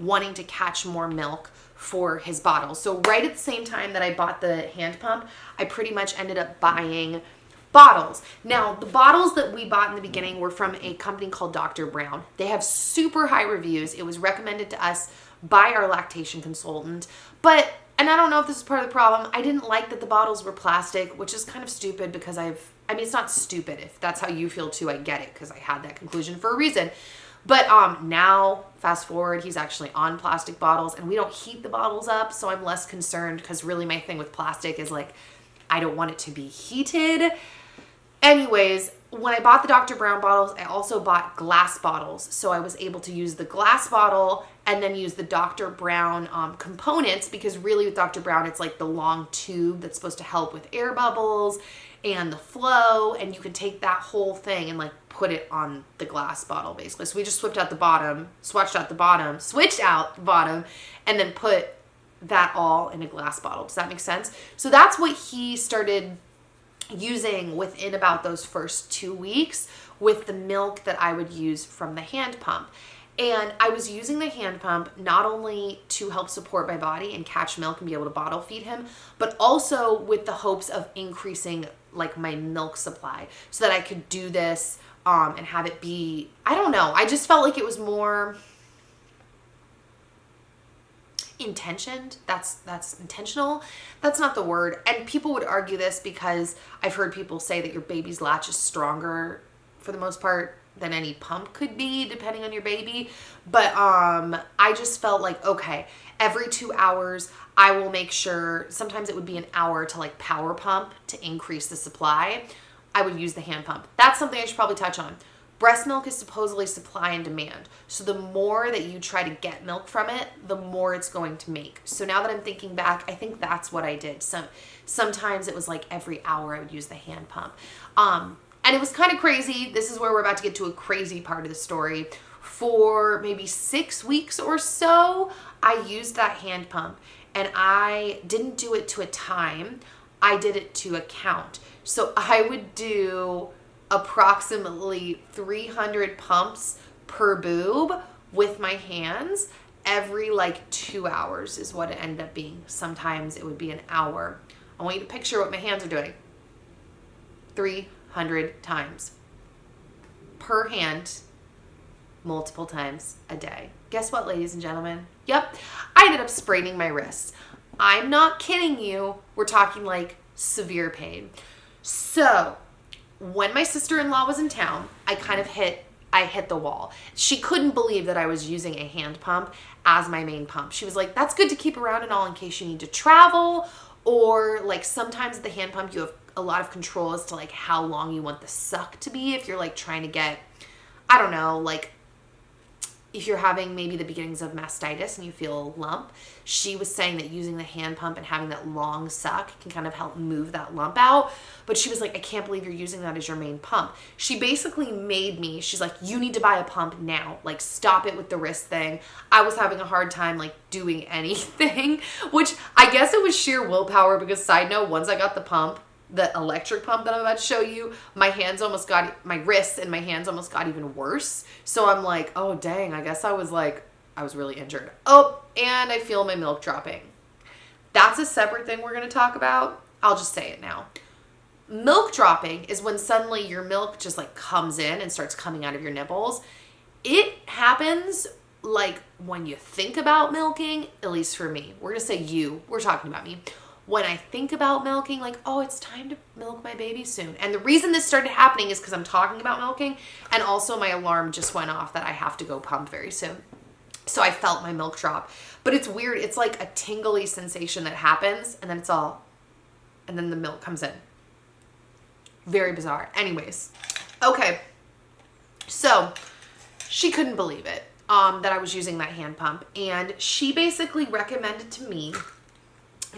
wanting to catch more milk for his bottles. So right at the same time that I bought the hand pump, I pretty much ended up buying bottles. Now, the bottles that we bought in the beginning were from a company called Dr. Brown. They have super high reviews. It was recommended to us by our lactation consultant, and I don't know if this is part of the problem, I didn't like that the bottles were plastic, which is kind of stupid because I mean, it's not stupid. If that's how you feel too, I get it, because I had that conclusion for a reason. But now, fast forward, he's actually on plastic bottles and we don't heat the bottles up, so I'm less concerned, because really my thing with plastic is like, I don't want it to be heated. Anyways, when I bought the Dr. Brown bottles, I also bought glass bottles. So I was able to use the glass bottle and then use the Dr. Brown components, because really with Dr. Brown, it's like the long tube that's supposed to help with air bubbles and the flow. And you can take that whole thing and like put it on the glass bottle basically. So we just switched out the bottom, and then put that all in a glass bottle. Does that make sense? So that's what he started using within about those first 2 weeks with the milk that I would use from the hand pump. And I was using the hand pump not only to help support my body and catch milk and be able to bottle feed him, but also with the hopes of increasing like my milk supply so that I could do this and have it be, I don't know, I just felt like it was more, intentioned. That's intentional. That's not the word. And people would argue this because I've heard people say that your baby's latch is stronger for the most part than any pump could be, depending on your baby. But I just felt like, okay, every 2 hours, I will make sure, sometimes it would be an hour to like power pump to increase the supply. I would use the hand pump. That's something I should probably touch on. Breast milk is supposedly supply and demand. So the more that you try to get milk from it, the more it's going to make. So now that I'm thinking back, I think that's what I did. Sometimes it was like every hour I would use the hand pump. And it was kind of crazy. This is where we're about to get to a crazy part of the story. For maybe 6 weeks or so, I used that hand pump, and I didn't do it to a time. I did it to a count. So I would do approximately 300 pumps per boob with my hands every like 2 hours is what it ended up being. Sometimes it would be an hour. I want you to picture what my hands are doing. 300 times per hand, multiple times a day. Guess what, ladies and gentlemen? Yep, I ended up spraining my wrists. I'm not kidding you. We're talking like severe pain. So when my sister-in-law was in town, I hit the wall. She couldn't believe that I was using a hand pump as my main pump. She was like, that's good to keep around and all in case you need to travel, or like sometimes the hand pump you have a lot of control as to like how long you want the suck to be if you're like trying to get, I don't know, like if you're having maybe the beginnings of mastitis and you feel a lump. She was saying that using the hand pump and having that long suck can kind of help move that lump out. But she was like, I can't believe you're using that as your main pump. She basically made me, she's like, you need to buy a pump now. Like, stop it with the wrist thing. I was having a hard time like doing anything, which I guess it was sheer willpower because, side note, once I got the pump, the electric pump that I'm about to show you, my wrists and my hands almost got even worse. So I'm like, oh dang, I guess I was really injured. Oh, and I feel my milk dropping. That's a separate thing we're going to talk about. I'll just say it now. Milk dropping is when suddenly your milk just like comes in and starts coming out of your nipples. It happens like when you think about milking, at least for me. We're going to say we're talking about me. When I think about milking, like, oh, it's time to milk my baby soon. And the reason this started happening is because I'm talking about milking, and also my alarm just went off that I have to go pump very soon. So I felt my milk drop. But it's weird. It's like a tingly sensation that happens, and then the milk comes in. Very bizarre. Anyways. Okay. So she couldn't believe it that I was using that hand pump. And she basically recommended to me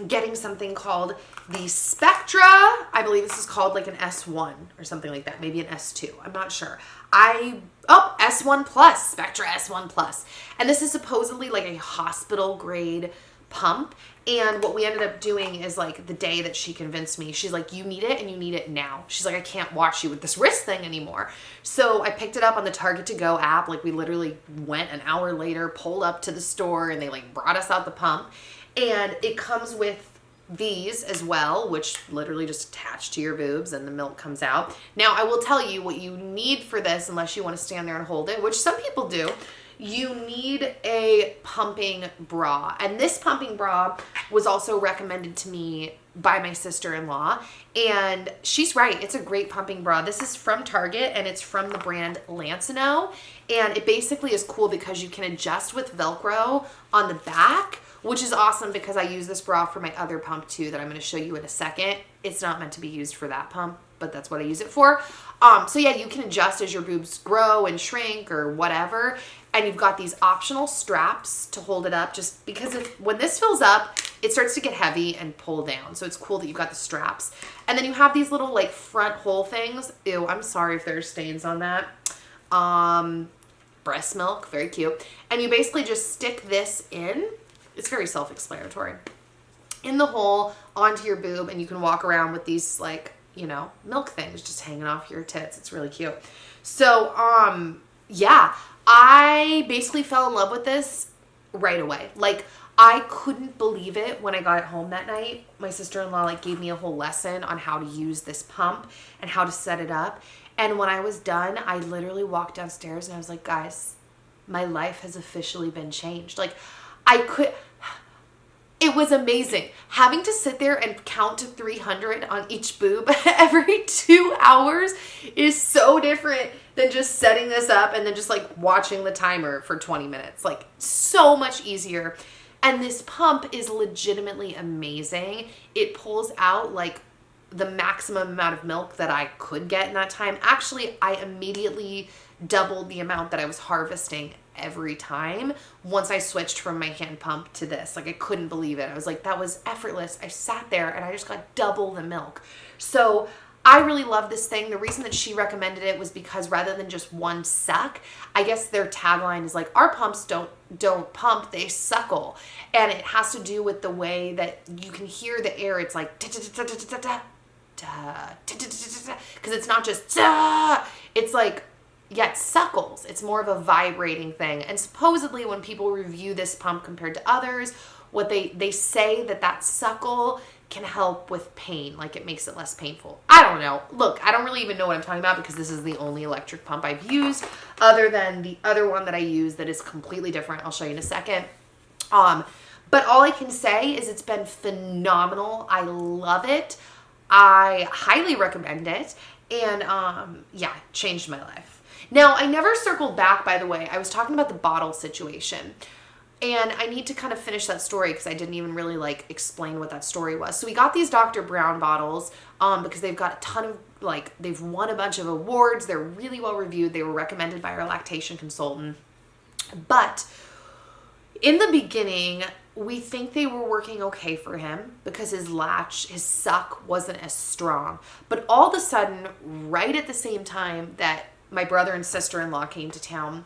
getting something called the Spectra. I believe this is called like an S1 or something like that. Maybe an S2. I'm not sure. S1 Plus, Spectra S1 Plus. And this is supposedly like a hospital grade pump. And what we ended up doing is like the day that she convinced me, she's like, you need it and you need it now. She's like, I can't watch you with this wrist thing anymore. So I picked it up on the Target to Go app. Like we literally went an hour later, pulled up to the store, and they like brought us out the pump. And it comes with these as well, which literally just attach to your boobs and the milk comes out. Now, I will tell you what you need for this, unless you want to stand there and hold it, which some people do. You need a pumping bra. And this pumping bra was also recommended to me by my sister-in-law. And she's right. It's a great pumping bra. This is from Target and it's from the brand Lancino. And it basically is cool because you can adjust with Velcro on the back, which is awesome because I use this bra for my other pump too that I'm going to show you in a second. It's not meant to be used for that pump, but that's what I use it for. So yeah, you can adjust as your boobs grow and shrink or whatever. And you've got these optional straps to hold it up just because when this fills up, it starts to get heavy and pull down. So it's cool that you've got the straps. And then you have these little like front hole things. Ew, I'm sorry if there's stains on that. Breast milk, very cute. And you basically just stick this in. It's very self-explanatory. In the hole onto your boob, and you can walk around with these like, milk things just hanging off your tits. It's really cute. So, yeah, I basically fell in love with this right away. Like, I couldn't believe it when I got it home that night. My sister-in-law like gave me a whole lesson on how to use this pump and how to set it up. And when I was done, I literally walked downstairs and I was like, guys, my life has officially been changed. Like, It was amazing. Having to sit there and count to 300 on each boob every 2 hours is so different than just setting this up and then just like watching the timer for 20 minutes. Like, so much easier. And this pump is legitimately amazing. It pulls out like the maximum amount of milk that I could get in that time. Actually, I immediately doubled the amount that I was harvesting every time once I switched from my hand pump to this. Like, I couldn't believe it. I was like, that was effortless. I sat there and I just got double the milk. So I really love this thing. The reason that she recommended it was because rather than just one suck, I guess their tagline is like, our pumps don't pump, they suckle. And it has to do with the way that you can hear the air. It's like because it's not just it's like, yeah, it suckles. It's more of a vibrating thing. And supposedly when people review this pump compared to others, what they say that suckle can help with pain. Like, it makes it less painful. I don't know. Look, I don't really even know what I'm talking about because this is the only electric pump I've used other than the other one that I use that is completely different. I'll show you in a second. But all I can say is it's been phenomenal. I love it. I highly recommend it. And yeah, changed my life. Now, I never circled back, by the way. I was talking about the bottle situation. And I need to kind of finish that story because I didn't even really like explain what that story was. So we got these Dr. Brown bottles because they've got a ton of, like, they've won a bunch of awards. They're really well reviewed. They were recommended by our lactation consultant. But in the beginning, we think they were working okay for him because his latch, his suck wasn't as strong. But all of a sudden, right at the same time that my brother and sister-in-law came to town,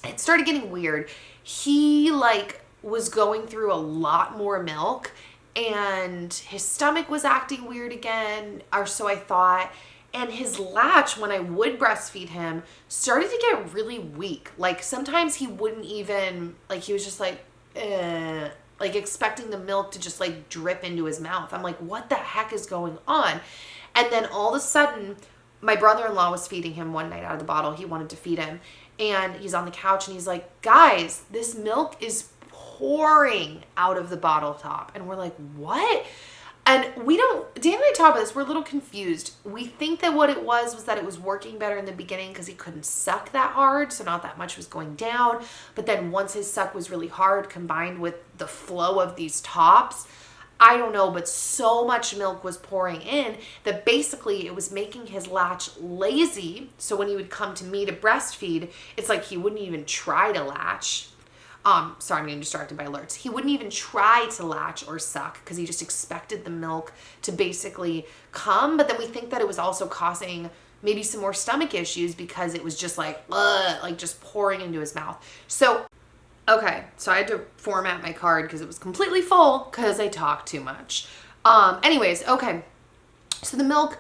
it started getting weird. He like was going through a lot more milk and his stomach was acting weird again, or so I thought. And his latch, when I would breastfeed him, started to get really weak. Like, sometimes he wouldn't even, like, he was just like expecting the milk to just like drip into his mouth. I'm like, what the heck is going on? And then all of a sudden, my brother-in-law was feeding him one night out of the bottle. He wanted to feed him. And he's on the couch and he's like, guys, this milk is pouring out of the bottle top. And we're like, what? And Dan and I talked about this. We're a little confused. We think that what it was that it was working better in the beginning because he couldn't suck that hard. So not that much was going down. But then once his suck was really hard combined with the flow of these tops, I don't know, but so much milk was pouring in that basically it was making his latch lazy. So when he would come to me to breastfeed, it's like he wouldn't even try to latch. Sorry, I'm getting distracted by alerts. He wouldn't even try to latch or suck because he just expected the milk to basically come. But then we think that it was also causing maybe some more stomach issues because it was just like just pouring into his mouth. So okay, so I had to format my card because it was completely full because I talked too much. Anyways, okay. So the milk,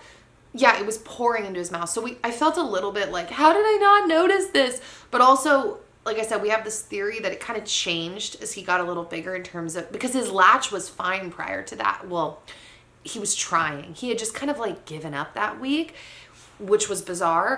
yeah, it was pouring into his mouth. So I felt a little bit like, how did I not notice this? But also, like I said, we have this theory that it kind of changed as he got a little bigger in terms of, because his latch was fine prior to that. Well, he was trying. He had just kind of like given up that week, which was bizarre.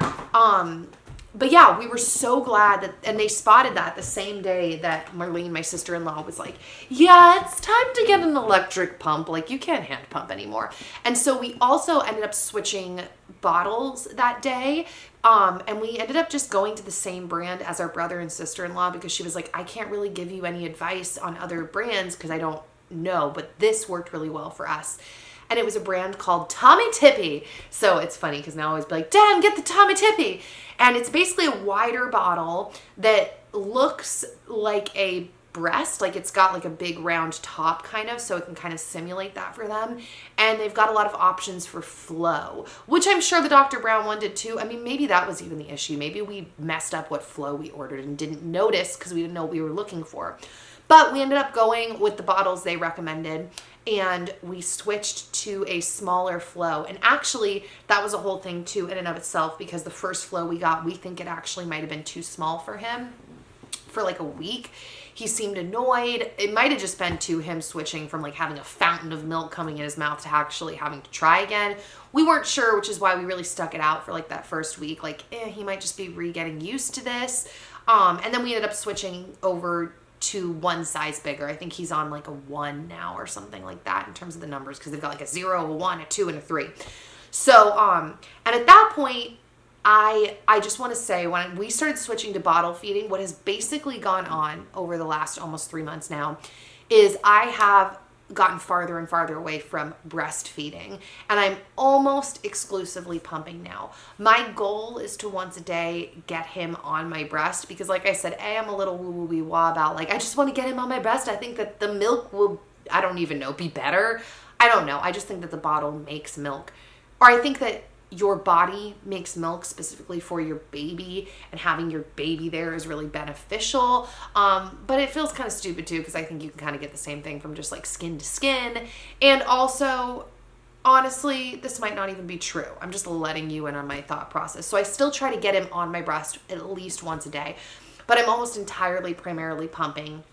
But yeah, we were so glad that, and they spotted that the same day that Marlene, my sister-in-law, was like, yeah, it's time to get an electric pump. Like, you can't hand pump anymore. And so we also ended up switching bottles that day. And we ended up just going to the same brand as our brother and sister-in-law because she was like, I can't really give you any advice on other brands because I don't know, but this worked really well for us. And it was a brand called Nikkiphillippi. So it's funny because now I always be like, Dad, get the Nikkiphillippi. And it's basically a wider bottle that looks like a breast, like it's got like a big round top kind of, so it can kind of simulate that for them. And they've got a lot of options for flow, which I'm sure the Dr. Brown one did too. I mean, maybe that was even the issue. Maybe we messed up what flow we ordered and didn't notice because we didn't know what we were looking for. But we ended up going with the bottles they recommended and we switched to a smaller flow. And actually, that was a whole thing too in and of itself because the first flow we got, we think it actually might have been too small for him for like a week. He seemed annoyed. It might have just been to him switching from like having a fountain of milk coming in his mouth to actually having to try again. We weren't sure, which is why we really stuck it out for like that first week. Like, he might just be getting used to this. And then we ended up switching over to one size bigger. I think he's on like a 1 now or something like that in terms of the numbers, because they've got like a 0, a 1, a 2, and a 3. So, and at that point, I just want to say, when we started switching to bottle feeding, what has basically gone on over the last almost 3 months now is I have gotten farther and farther away from breastfeeding, and I'm almost exclusively pumping now. My goal is to once a day get him on my breast, because like I said, I'm a little whoah about, like, I just want to get him on my breast. I think that the milk will, I don't even know, be better. I don't know. I just think that the bottle makes milk, or I think that your body makes milk specifically for your baby, and having your baby there is really beneficial. But it feels kind of stupid too, because I think you can kind of get the same thing from just like skin to skin. And also, honestly, this might not even be true. I'm just letting you in on my thought process. So I still try to get him on my breast at least once a day, but I'm almost entirely primarily pumping.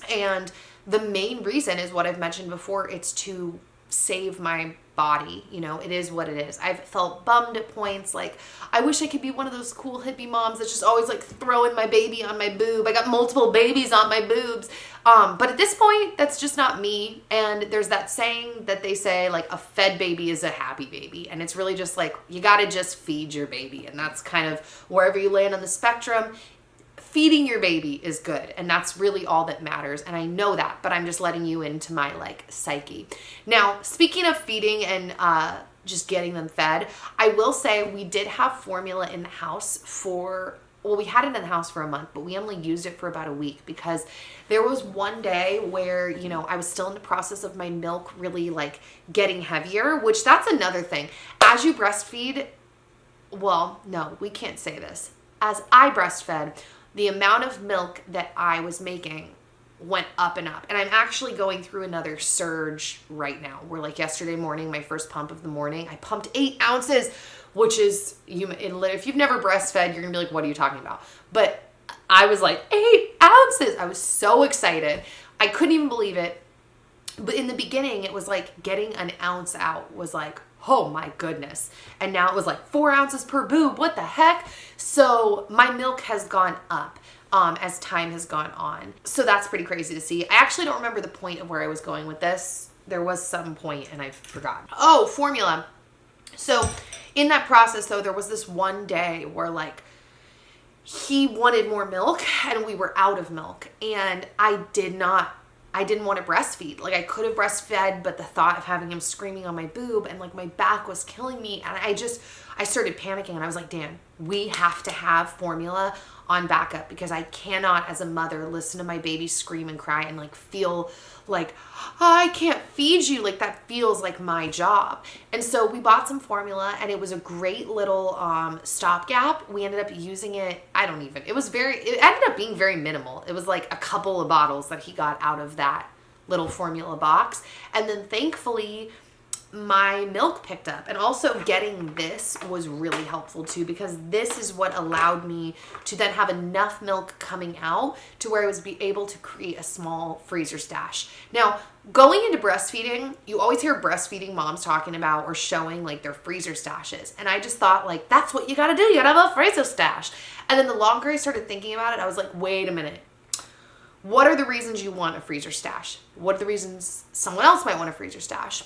And the main reason is what I've mentioned before. It's to save my body. You know, it is what it is. I've felt bummed at points. Like, I wish I could be one of those cool hippie moms that's just always like throwing my baby on my boob. I got multiple babies on my boobs. But at this point, that's just not me. And there's that saying that they say, like, a fed baby is a happy baby. And it's really just like, you got to just feed your baby. And that's kind of wherever you land on the spectrum. Feeding your baby is good, and that's really all that matters, and I know that, but I'm just letting you into my like psyche. Now, speaking of feeding and just getting them fed, I will say we did have formula in the house for, well, we had it in the house for a month, but we only used it for about a week, because there was one day where, you know, I was still in the process of my milk really like getting heavier, which that's another thing. As you breastfeed, well, no, we can't say this. As I breastfed, the amount of milk that I was making went up and up. And I'm actually going through another surge right now, where like yesterday morning, my first pump of the morning, I pumped 8 ounces, which is, if you've never breastfed, you're gonna be like, what are you talking about? But I was like, 8 ounces. I was so excited. I couldn't even believe it. But in the beginning, it was like getting an ounce out was like, oh my goodness. And now it was like 4 ounces per boob. What the heck? So my milk has gone up as time has gone on. So that's pretty crazy to see. I actually don't remember the point of where I was going with this. There was some point and I forgot. Oh, formula. So in that process though, there was this one day where like he wanted more milk and we were out of milk, and I didn't want to breastfeed. Like, I could have breastfed, but the thought of having him screaming on my boob and like my back was killing me. And I started panicking, and I was like, Dan, we have to have formula on backup, because I cannot, as a mother, listen to my baby scream and cry and like feel like, oh, I can't feed you. Like, that feels like my job. And so we bought some formula, and it was a great little stopgap. We ended up using it. It ended up being very minimal. It was like a couple of bottles that he got out of that little formula box. And then thankfully, my milk picked up. And also getting this was really helpful too, because this is what allowed me to then have enough milk coming out to where I was able to create a small freezer stash. Now, going into breastfeeding, you always hear breastfeeding moms talking about or showing like their freezer stashes. And I just thought, like, that's what you gotta do. You gotta have a freezer stash. And then the longer I started thinking about it, I was like, wait a minute. What are the reasons you want a freezer stash? What are the reasons someone else might want a freezer stash?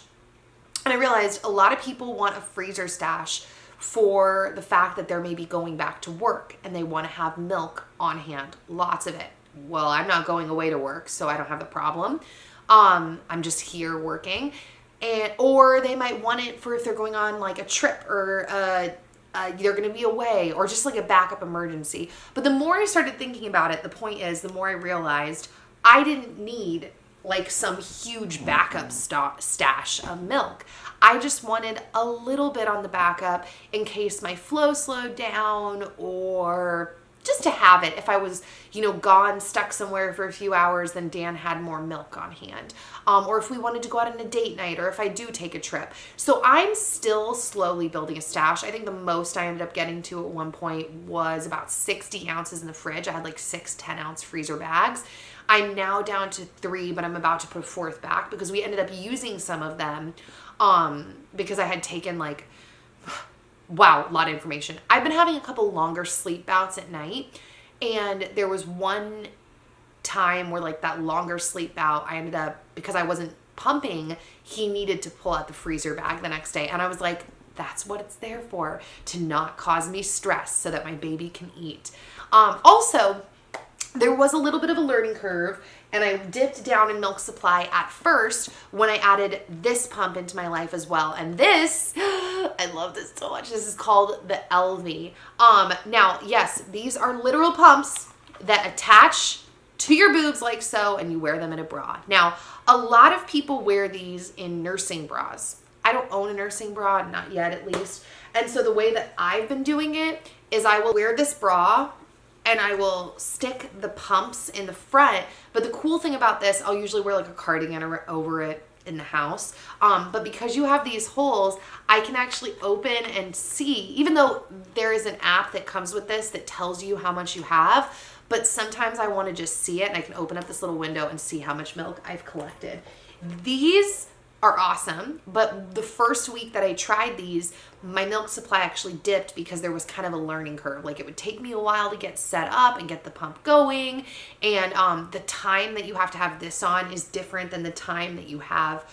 And I realized a lot of people want a freezer stash for the fact that they're maybe going back to work and they want to have milk on hand, lots of it. Well, I'm not going away to work, so I don't have the problem. I'm just here working. Or they might want it for if they're going on like a trip, or they're going to be away, or just like a backup emergency. But the more I started thinking about it, the point is, the more I realized I didn't need like some huge backup stash of milk. I just wanted a little bit on the backup in case my flow slowed down, or just to have it if I was, gone, stuck somewhere for a few hours, then Dan had more milk on hand. Or if we wanted to go out on a date night, or if I do take a trip. So I'm still slowly building a stash. I think the most I ended up getting to at one point was about 60 ounces in the fridge. I had like 6 10-ounce freezer bags. I'm now down to 3, but I'm about to put a 4th back because we ended up using some of them because I had taken like, wow, a lot of information. I've been having a couple longer sleep bouts at night, and there was one time where like that longer sleep bout, I ended up, because I wasn't pumping, he needed to pull out the freezer bag the next day. And I was like, that's what it's there for, to not cause me stress so that my baby can eat. Also, there was a little bit of a learning curve, and I dipped down in milk supply at first when I added this pump into my life as well. And this, I love this so much. This is called the LV. Now, yes, these are literal pumps that attach to your boobs like so, and you wear them in a bra. Now, a lot of people wear these in nursing bras. I don't own a nursing bra, not yet at least. And so the way that I've been doing it is I will wear this bra and I will stick the pumps in the front. But the cool thing about this, I'll usually wear like a cardigan over it in the house. But because you have these holes, I can actually open and see, even though there is an app that comes with this that tells you how much you have, but sometimes I want to just see it, and I can open up this little window and see how much milk I've collected. These are awesome, but the first week that I tried these, my milk supply actually dipped because there was kind of a learning curve. Like, it would take me a while to get set up and get the pump going, and the time that you have to have this on is different than the time that you have,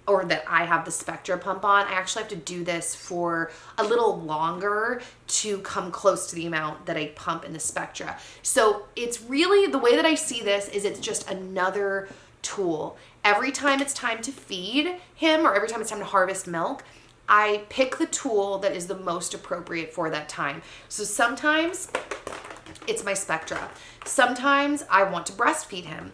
or that I have the Spectra pump on. I actually have to do this for a little longer to come close to the amount that I pump in the Spectra. So it's really, the way that I see this is it's just another tool. Every time it's time to feed him, or every time it's time to harvest milk, I pick the tool that is the most appropriate for that time. So sometimes it's my Spectra. Sometimes I want to breastfeed him.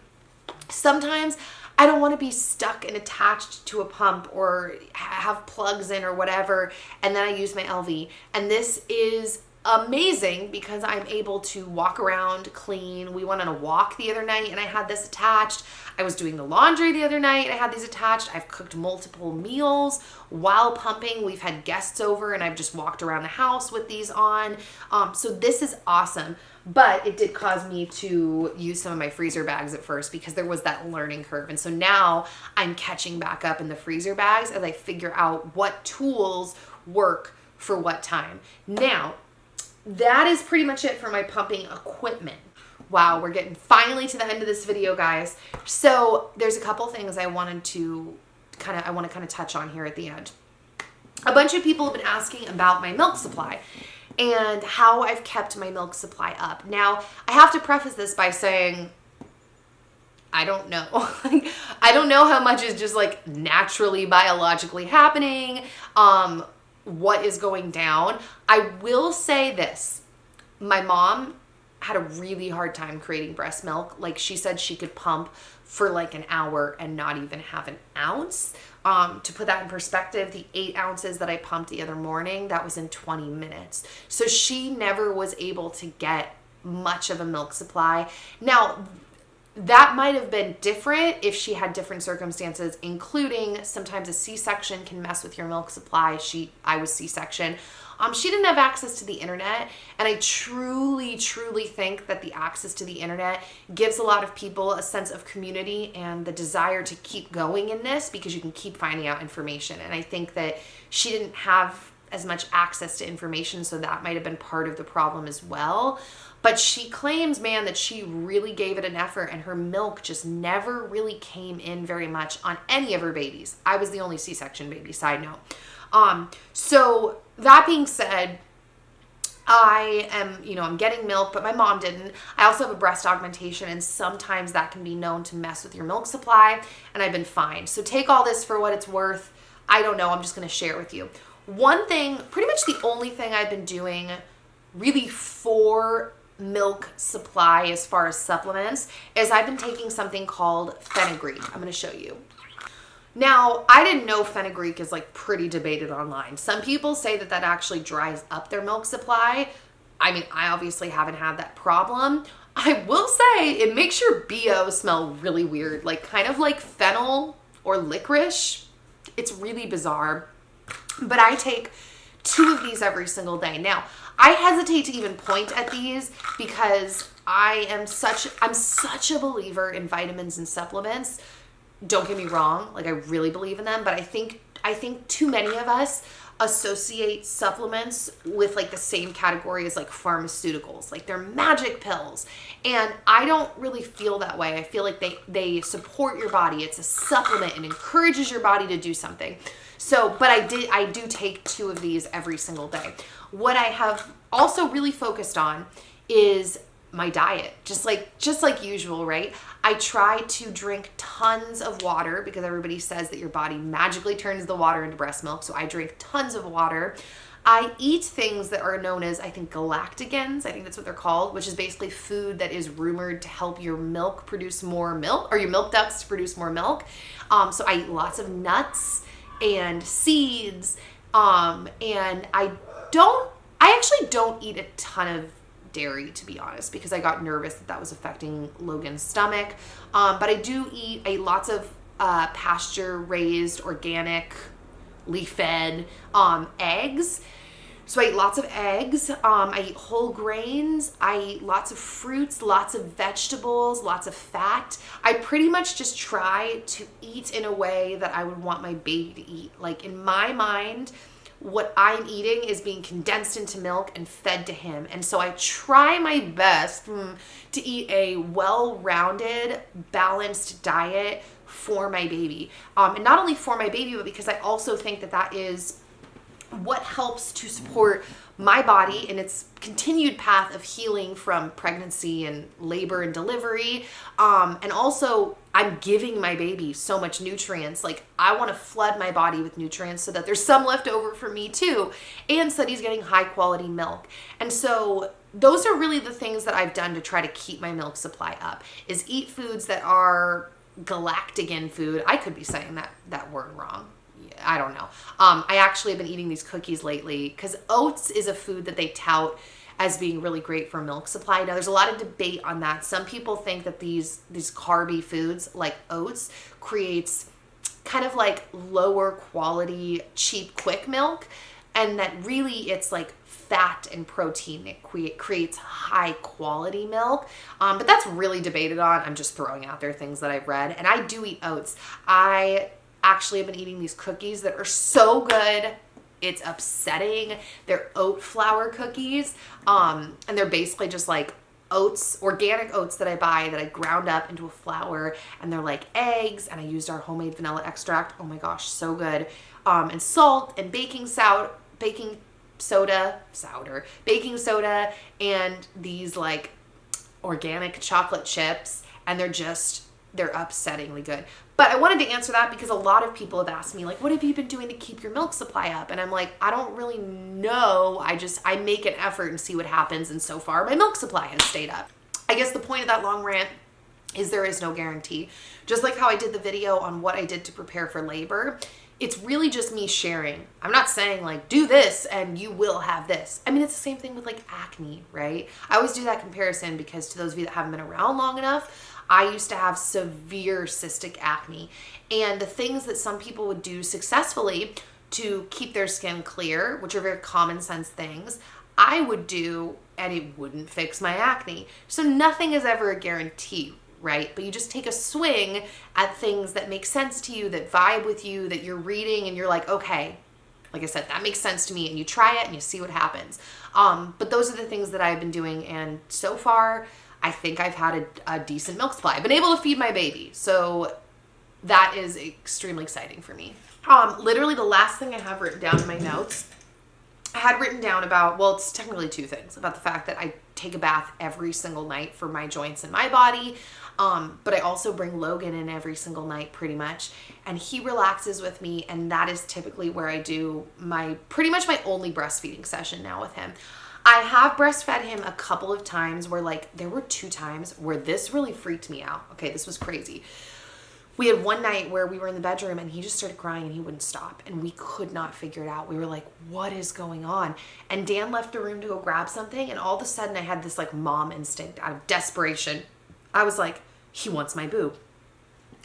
Sometimes I don't want to be stuck and attached to a pump or have plugs in or whatever, and then I use my LV. And this is amazing because I'm able to walk around, clean. We went on a walk the other night and I had this attached. I was doing the laundry the other night and I had these attached. I've cooked multiple meals while pumping. We've had guests over and I've just walked around the house with these on. So this is awesome, but it did cause me to use some of my freezer bags at first because there was that learning curve. And so now I'm catching back up in the freezer bags as I figure out what tools work for what time. Now, that is pretty much it for my pumping equipment. Wow, we're getting finally to the end of this video, guys. So there's a couple things I want to kind of touch on here at the end. A bunch of people have been asking about my milk supply and how I've kept my milk supply up. Now, I have to preface this by saying, I don't know. I don't know how much is just like naturally, biologically happening. What is going down. I will say this. My mom had a really hard time creating breast milk. Like, she said she could pump for like an hour and not even have an ounce. To put that in perspective, the 8 ounces that I pumped the other morning, that was in 20 minutes. So she never was able to get much of a milk supply. Now, that might have been different if she had different circumstances, including sometimes a C-section can mess with your milk supply. I was C-section. She didn't have access to the internet, and I truly, truly think that the access to the internet gives a lot of people a sense of community and the desire to keep going in this because you can keep finding out information. And I think that she didn't have as much access to information, so that might have been part of the problem as well. But she claims, man, that she really gave it an effort and her milk just never really came in very much on any of her babies. I was the only C-section baby, side note. So that being said, I am, I'm getting milk, but my mom didn't. I also have a breast augmentation, and sometimes that can be known to mess with your milk supply, and I've been fine. So take all this for what it's worth. I don't know. I'm just going to share with you. One thing, pretty much the only thing I've been doing really for milk supply as far as supplements is I've been taking something called fenugreek. I'm going to show you. Now, I didn't know fenugreek is like pretty debated online. Some people say that that actually dries up their milk supply. I mean, I obviously haven't had that problem. I will say it makes your BO smell really weird, like kind of like fennel or licorice. It's really bizarre. But I take 2 of these every single day. Now, I hesitate to even point at these because I'm such a believer in vitamins and supplements. Don't get me wrong, like I really believe in them, but I think too many of us associate supplements with like the same category as like pharmaceuticals, like they're magic pills. And I don't really feel that way. I feel like they support your body. It's a supplement and encourages your body to do something. So, but I do take 2 of these every single day. What I have also really focused on is my diet, just like usual, right? I try to drink tons of water because everybody says that your body magically turns the water into breast milk. So I drink tons of water. I eat things that are known as, I think, galactogens. I think that's what they're called, which is basically food that is rumored to help your milk produce more milk, or your milk ducts produce more milk. So I eat lots of nuts and seeds. And I actually don't eat a ton of dairy, to be honest, because I got nervous that was affecting Logan's stomach. But I do eat lots of pasture raised, organic, leaf fed eggs. So I eat lots of eggs. I eat whole grains. I eat lots of fruits, lots of vegetables, lots of fat. I pretty much just try to eat in a way that I would want my baby to eat. Like in my mind, what I'm eating is being condensed into milk and fed to him. And so I try my best to eat a well-rounded, balanced diet for my baby. And not only for my baby, but because I also think that that is what helps to support my body in its continued path of healing from pregnancy and labor and delivery. And also I'm giving my baby so much nutrients. Like I want to flood my body with nutrients so that there's some left over for me too. And so that he's getting high quality milk. And so those are really the things that I've done to try to keep my milk supply up, is eat foods that are galactogen food. I could be saying that word wrong. I don't know. I actually have been eating these cookies lately because oats is a food that they tout as being really great for milk supply. Now there's a lot of debate on that. Some people think that these carby foods like oats creates kind of like lower quality, cheap, quick milk, and that really it's like fat and protein. It creates high quality milk. But that's really debated on. I'm just throwing out there things that I've read, and I do eat oats. I actually have been eating these cookies that are so good. It's upsetting. They're oat flour cookies. And they're basically just like oats, organic oats that I buy that I ground up into a flour, and they're like eggs, and I used our homemade vanilla extract. Oh my gosh, so good. And salt and baking soda, and these like organic chocolate chips, and they're upsettingly good. But I wanted to answer that because a lot of people have asked me, like, what have you been doing to keep your milk supply up? And I'm like, I don't really know. I make an effort and see what happens. And so far, my milk supply has stayed up. I guess the point of that long rant is there is no guarantee. Just like how I did the video on what I did to prepare for labor, it's really just me sharing. I'm not saying like, do this and you will have this. I mean, it's the same thing with like acne, right? I always do that comparison because to those of you that haven't been around long enough, I used to have severe cystic acne, and the things that some people would do successfully to keep their skin clear, which are very common sense things, I would do and it wouldn't fix my acne. So nothing is ever a guarantee, right? But you just take a swing at things that make sense to you, that vibe with you, that you're reading and you're like, okay, like I said, that makes sense to me, and you try it and you see what happens. But those are the things that I've been doing, and so far, I think I've had a decent milk supply. I've been able to feed my baby. So that is extremely exciting for me. Literally the last thing I have written down in my notes, I had written down about, well, it's technically 2 things, about the fact that I take a bath every single night for my joints and my body. But I also bring Logan in every single night pretty much, and he relaxes with me. And that is typically where I do pretty much my only breastfeeding session now with him. I have breastfed him a couple of times where like, there were 2 times where this really freaked me out. Okay, this was crazy. We had one night where we were in the bedroom and he just started crying and he wouldn't stop, and we could not figure it out. We were like, what is going on? And Dan left the room to go grab something, and all of a sudden I had this like mom instinct out of desperation. I was like, he wants my boob.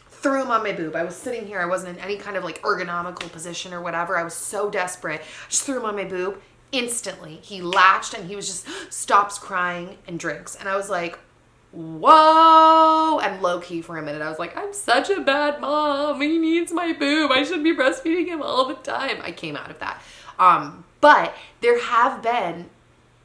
Threw him on my boob. I was sitting here. I wasn't in any kind of like ergonomical position or whatever. I was so desperate. I just threw him on my boob. Instantly, he latched and he was just stops crying and drinks. And I was like, whoa. And low key for a minute, I was like, I'm such a bad mom. He needs my boob. I should be breastfeeding him all the time. I came out of that. But there have been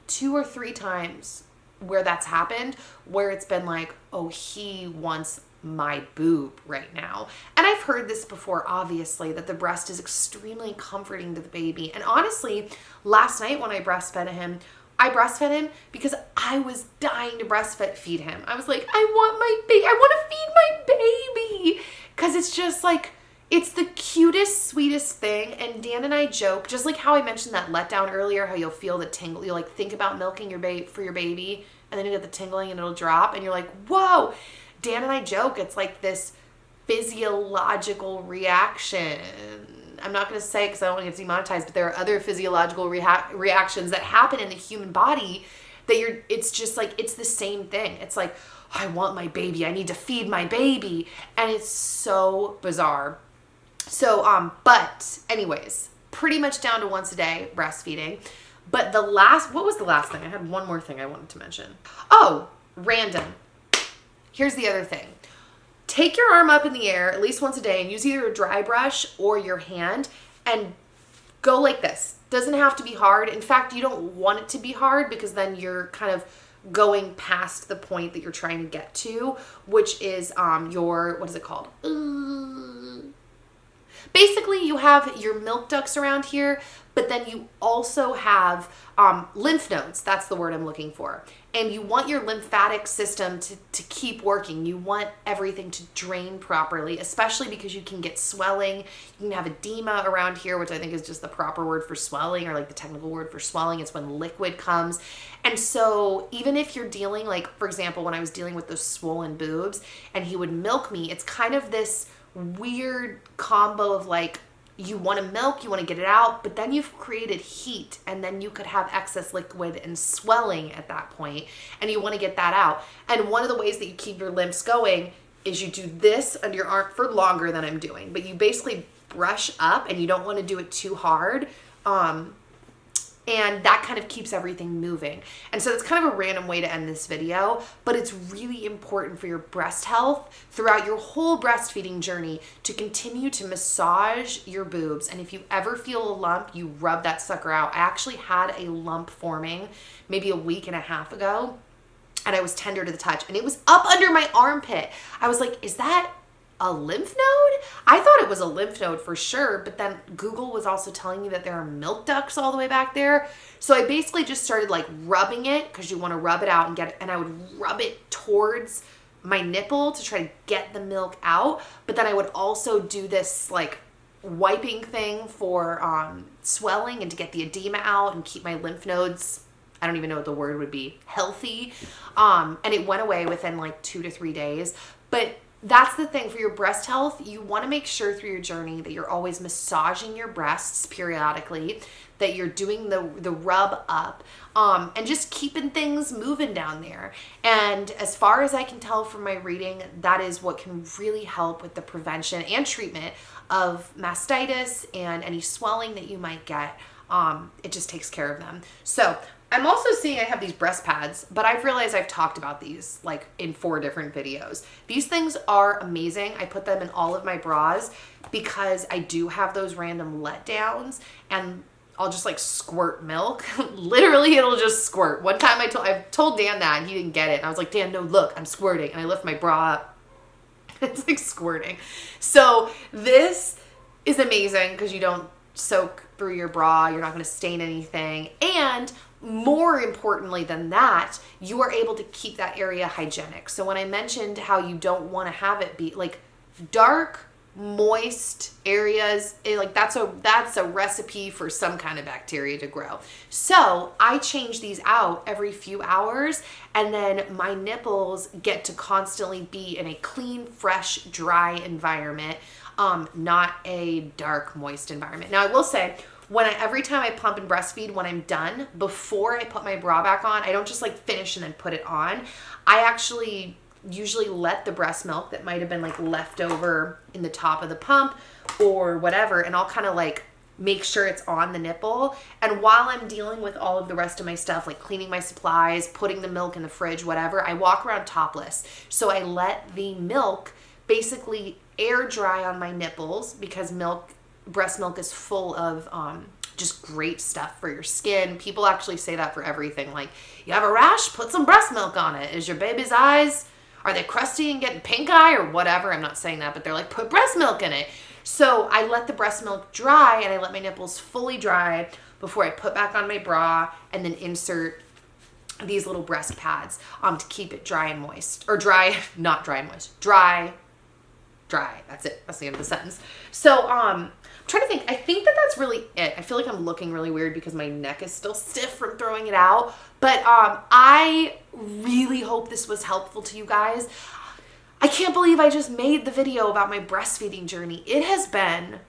2 or 3 times where that's happened, where it's been like, oh, he wants my boob right now. And I've heard this before, obviously, that the breast is extremely comforting to the baby. And honestly, last night when I breastfed him because I was dying to breastfeed him. I was like, I want to feed my baby. Because it's just like, it's the cutest, sweetest thing. And Dan and I joke, just like how I mentioned that letdown earlier, how you'll feel the tingle. You'll like think about milking your baby for your baby, and then you get the tingling and it'll drop, and you're like, whoa. Dan and I joke, it's like this physiological reaction. I'm not going to say because I don't want to get demonetized, but there are other physiological reactions that happen in the human body that it's just like, it's the same thing. It's like, I want my baby. I need to feed my baby. And it's so bizarre. So, but anyways, pretty much down to once a day breastfeeding. But what was the last thing? I had one more thing I wanted to mention. Oh, random. Here's the other thing. Take your arm up in the air at least once a day and use either a dry brush or your hand and go like this. Doesn't have to be hard. In fact, you don't want it to be hard because then you're kind of going past the point that you're trying to get to, which is what is it called? Basically, you have your milk ducts around here, but then you also have lymph nodes. That's the word I'm looking for. And you want your lymphatic system to keep working. You want everything to drain properly, especially because you can get swelling. You can have edema around here, which I think is just the proper word for swelling, or like the technical word for swelling. It's when liquid comes. And so even if you're dealing, like, for example, when I was dealing with those swollen boobs and he would milk me, it's kind of this weird combo of like, you want to milk, you want to get it out, but then you've created heat, and then you could have excess liquid and swelling at that point, and you want to get that out. And one of the ways that you keep your lymphs going is you do this under your arm for longer than I'm doing, but you basically brush up, and you don't want to do it too hard. And that kind of keeps everything moving. And so it's kind of a random way to end this video, but it's really important for your breast health throughout your whole breastfeeding journey to continue to massage your boobs. And if you ever feel a lump, you rub that sucker out. I actually had a lump forming maybe a week and a half ago, and I was tender to the touch, and it was up under my armpit. I was like, is that a lymph node? I thought it was a lymph node for sure, but then Google was also telling me that there are milk ducts all the way back there. So I basically just started like rubbing it, because you want to rub it out and get it, and I would rub it towards my nipple to try to get the milk out. But then I would also do this like wiping thing for swelling and to get the edema out and keep my lymph nodes, I don't even know what the word would be, healthy. And it went away within like 2 to 3 days. But that's the thing for your breast health. You want to make sure through your journey that you're always massaging your breasts periodically, that you're doing the rub up, and just keeping things moving down there. And as far as I can tell from my reading, that is what can really help with the prevention and treatment of mastitis and any swelling that you might get. It just takes care of them. So I'm also seeing I have these breast pads, but I've realized I've talked about these like in 4 different videos. These things are amazing. I put them in all of my bras because I do have those random letdowns, and I'll just like squirt milk. Literally, it'll just squirt. One time I told Dan that, and he didn't get it. And I was like, Dan, no, look, I'm squirting. And I lift my bra up. It's like squirting. So this is amazing because you don't soak through your bra. You're not going to stain anything. And more importantly than that, you are able to keep that area hygienic. So when I mentioned how you don't want to have it be like dark, moist areas, that's a recipe for some kind of bacteria to grow. So I change these out every few hours, and then my nipples get to constantly be in a clean, fresh, dry environment, not a dark, moist environment. Now I will say, every time I pump and breastfeed, when I'm done, before I put my bra back on, I don't just like finish and then put it on. I actually usually let the breast milk that might have been like left over in the top of the pump or whatever, and I'll kind of like make sure it's on the nipple. And while I'm dealing with all of the rest of my stuff, like cleaning my supplies, putting the milk in the fridge, whatever, I walk around topless. So I let the milk basically air dry on my nipples, because breast milk is full of just great stuff for your skin. People actually say that for everything. Like, you have a rash, put some breast milk on it. Is your baby's eyes, are they crusty and getting pink eye or whatever? I'm not saying that, but they're like, put breast milk in it. So I let the breast milk dry and I let my nipples fully dry before I put back on my bra and then insert these little breast pads to keep it dry and moist. Or dry, not dry and moist. Dry. That's it. That's the end of the sentence. So I'm trying to think. I think that's really it. I feel like I'm looking really weird because my neck is still stiff from throwing it out. But I really hope this was helpful to you guys. I can't believe I just made the video about my breastfeeding journey. It has been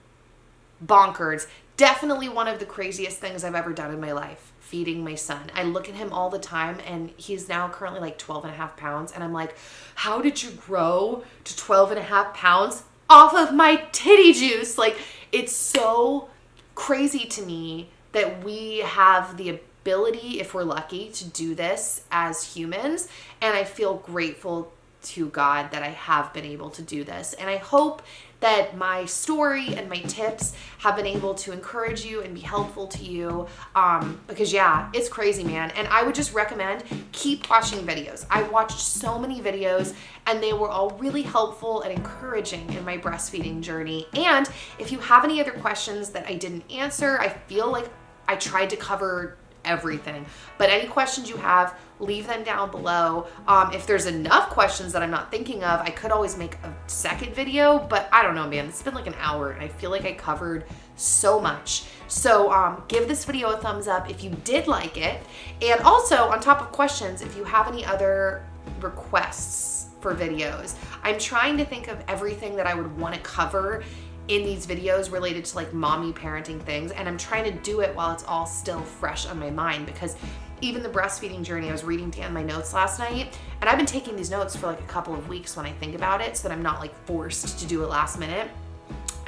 bonkers. Definitely one of the craziest things I've ever done in my life, feeding my son. I look at him all the time and he's now currently like 12.5 pounds. And I'm like, how did you grow to 12.5 pounds off of my titty juice? Like, it's so crazy to me that we have the ability, if we're lucky, to do this as humans. And I feel grateful to God that I have been able to do this. And I hope that my story and my tips have been able to encourage you and be helpful to you, because yeah, it's crazy, man. And I would just recommend keep watching videos. I watched so many videos and they were all really helpful and encouraging in my breastfeeding journey. And if you have any other questions that I didn't answer, I feel like I tried to cover everything, but any questions you have, leave them down below. If there's enough questions that I'm not thinking of, I could always make a second video, but I don't know, man. It's been like an hour and I feel like I covered so much. So give this video a thumbs up if you did like it. And also, on top of questions, if you have any other requests for videos, I'm trying to think of everything that I would want to cover in these videos related to like mommy parenting things, and I'm trying to do it while it's all still fresh on my mind, because even the breastfeeding journey, I was reading Dan my notes last night, and I've been taking these notes for like a couple of weeks when I think about it, so that I'm not like forced to do it last minute.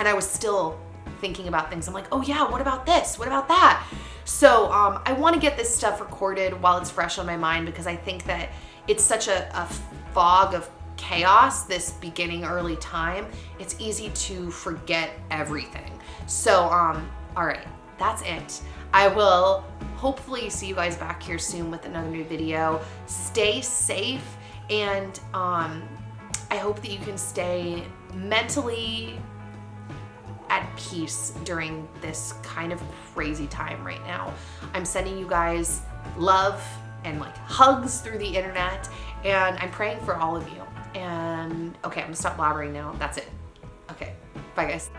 And I was still thinking about things. I'm like, oh yeah, what about this? What about that? So I want to get this stuff recorded while it's fresh on my mind, because I think that it's such a fog of chaos this beginning early time. It's easy to forget everything. So all right, that's it. I will hopefully see you guys back here soon with another new video. Stay safe, and I hope that you can stay mentally at peace during this kind of crazy time right now. I'm sending you guys love and like hugs through the internet, and I'm praying for all of you. And okay, I'm gonna stop blabbering now. That's it. Okay, bye guys.